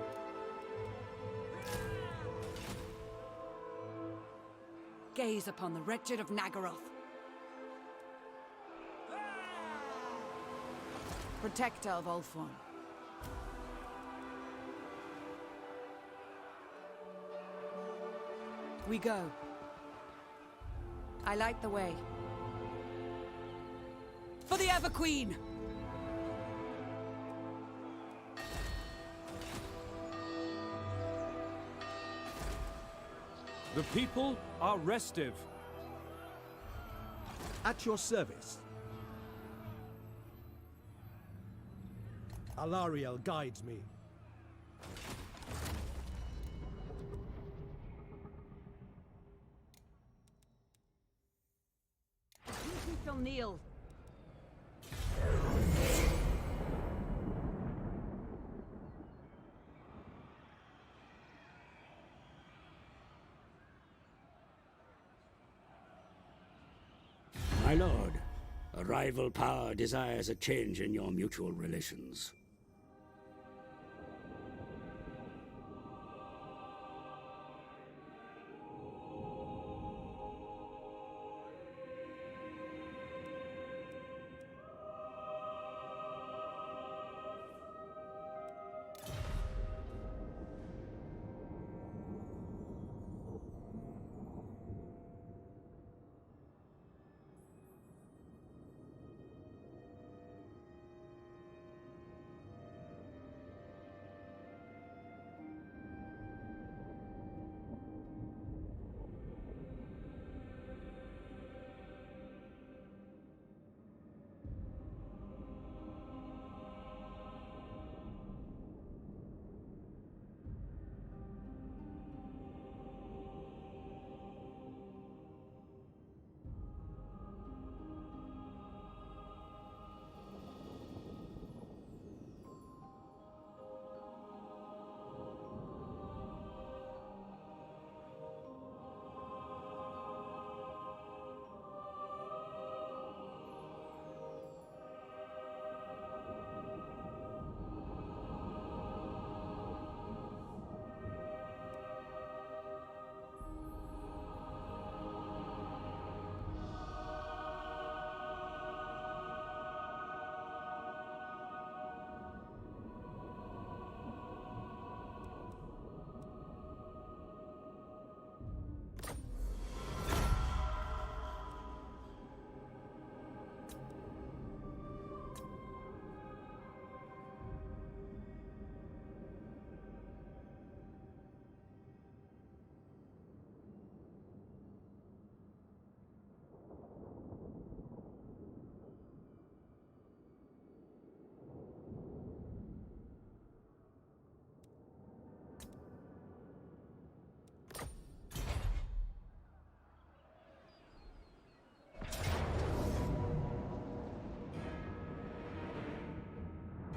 Gaze upon the wretched of Nagaroth. Protector of Ulthuan. We go. I light the way. For the Everqueen! The people are restive. At your service. Alariel guides me. You shall kneel. My lord, a rival power desires a change in your mutual relations.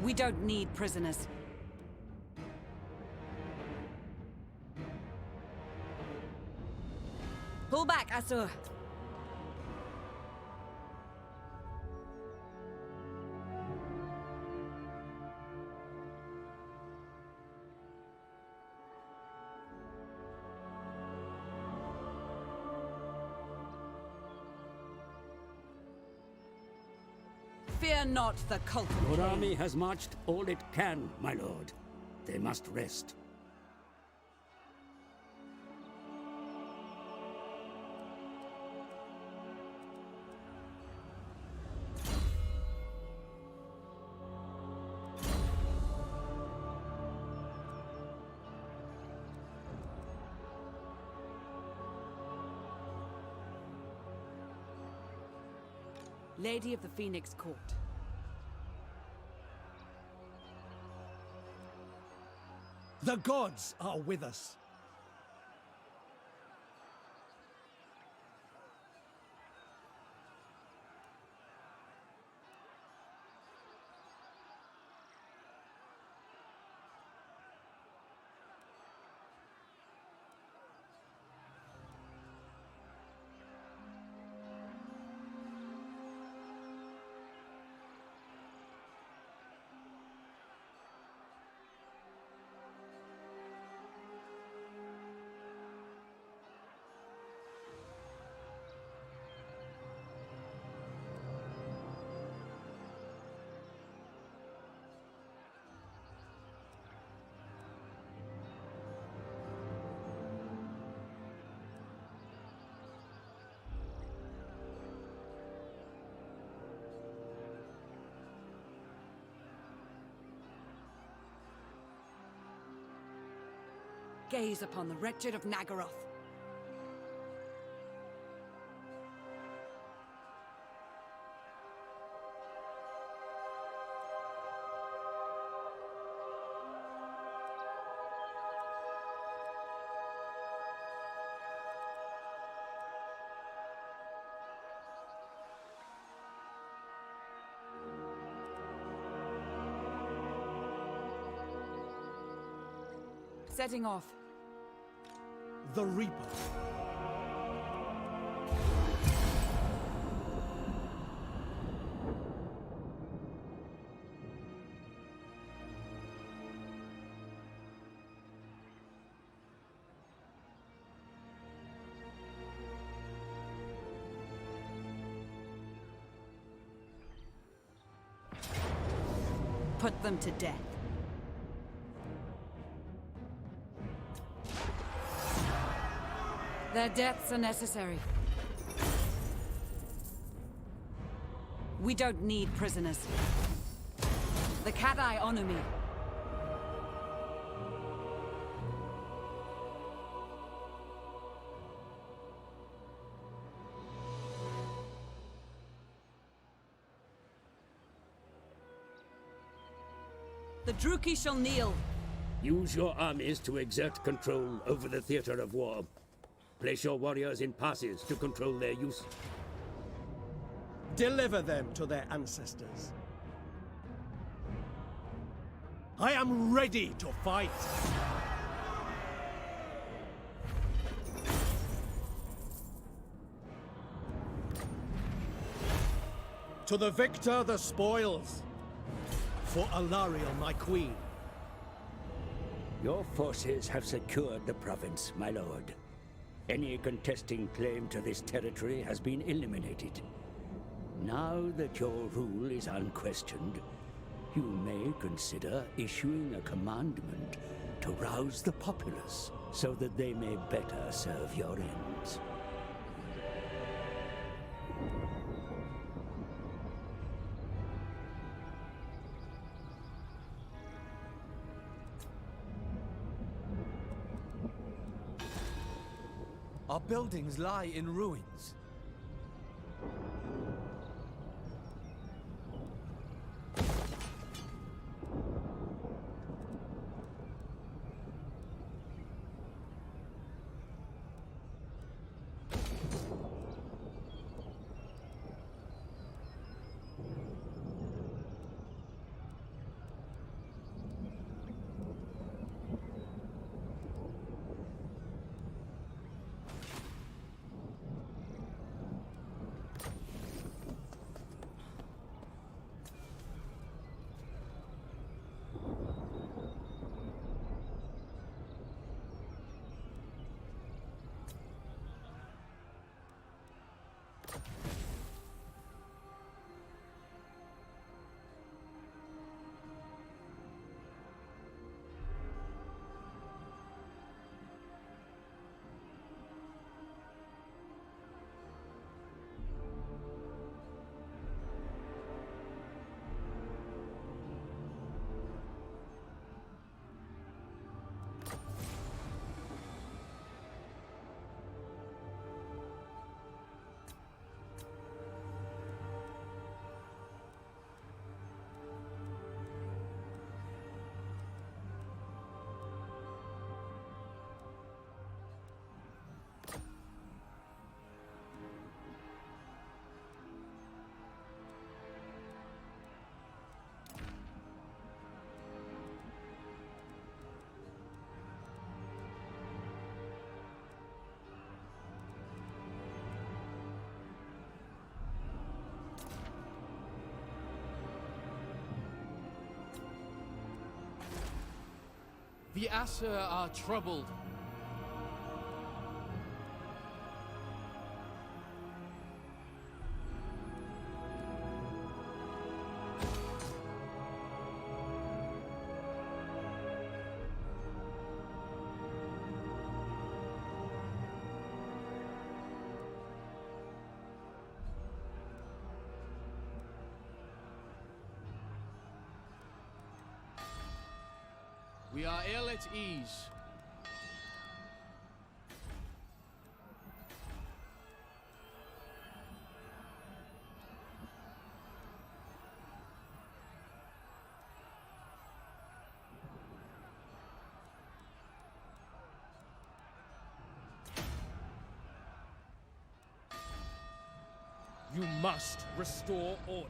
We don't need prisoners. Pull back, Asur. Fear not the cult of Your Cain. army has marched all it can, my lord. They must rest. Lady of the Phoenix Court. The gods are with us. Gaze upon the wretched of Nagaroth. Setting off. The Reaper. Put them to death. Their deaths are necessary. We don't need prisoners. The Kadai honor me. The Druki shall kneel. Use your armies to exert control over the theater of war. Place your warriors in passes to control their use. Deliver them to their ancestors. I am ready to fight. To the victor, the spoils. For Alariel, my queen. Your forces have secured the province, my lord. Any contesting claim to this territory has been eliminated. Now that your rule is unquestioned, you may consider issuing a commandment to rouse the populace so that they may better serve your ends. Our buildings lie in ruins. The Aesir are troubled. We are ill at ease. You must restore order.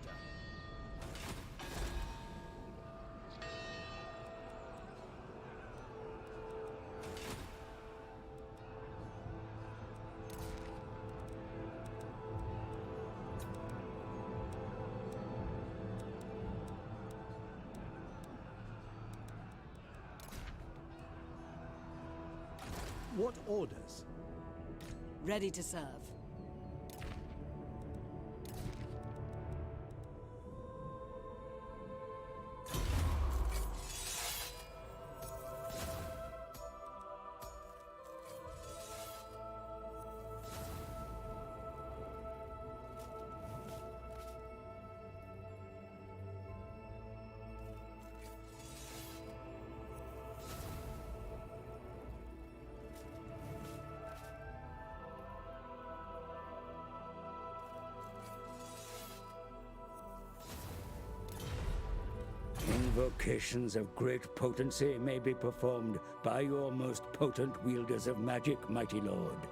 What orders? Ready to serve. Invocations of great potency may be performed by your most potent wielders of magic, mighty lord.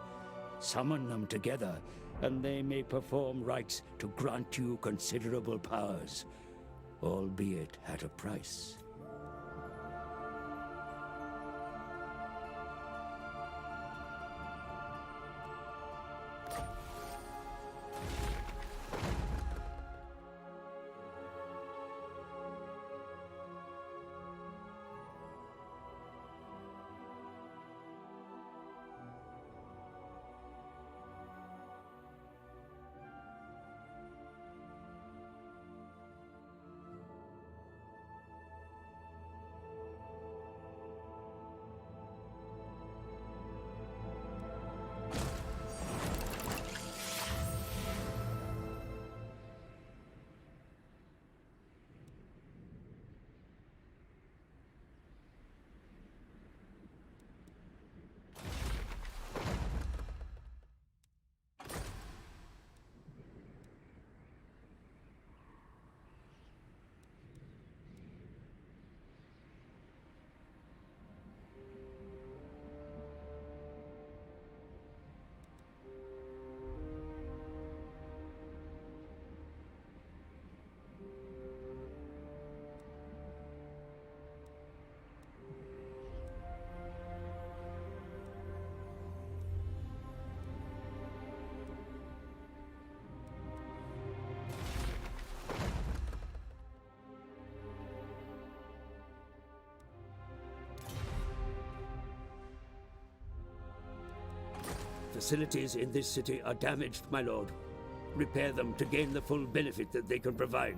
Summon them together, and they may perform rites to grant you considerable powers, albeit at a price. Facilities in this city are damaged, my lord. Repair them to gain the full benefit that they can provide.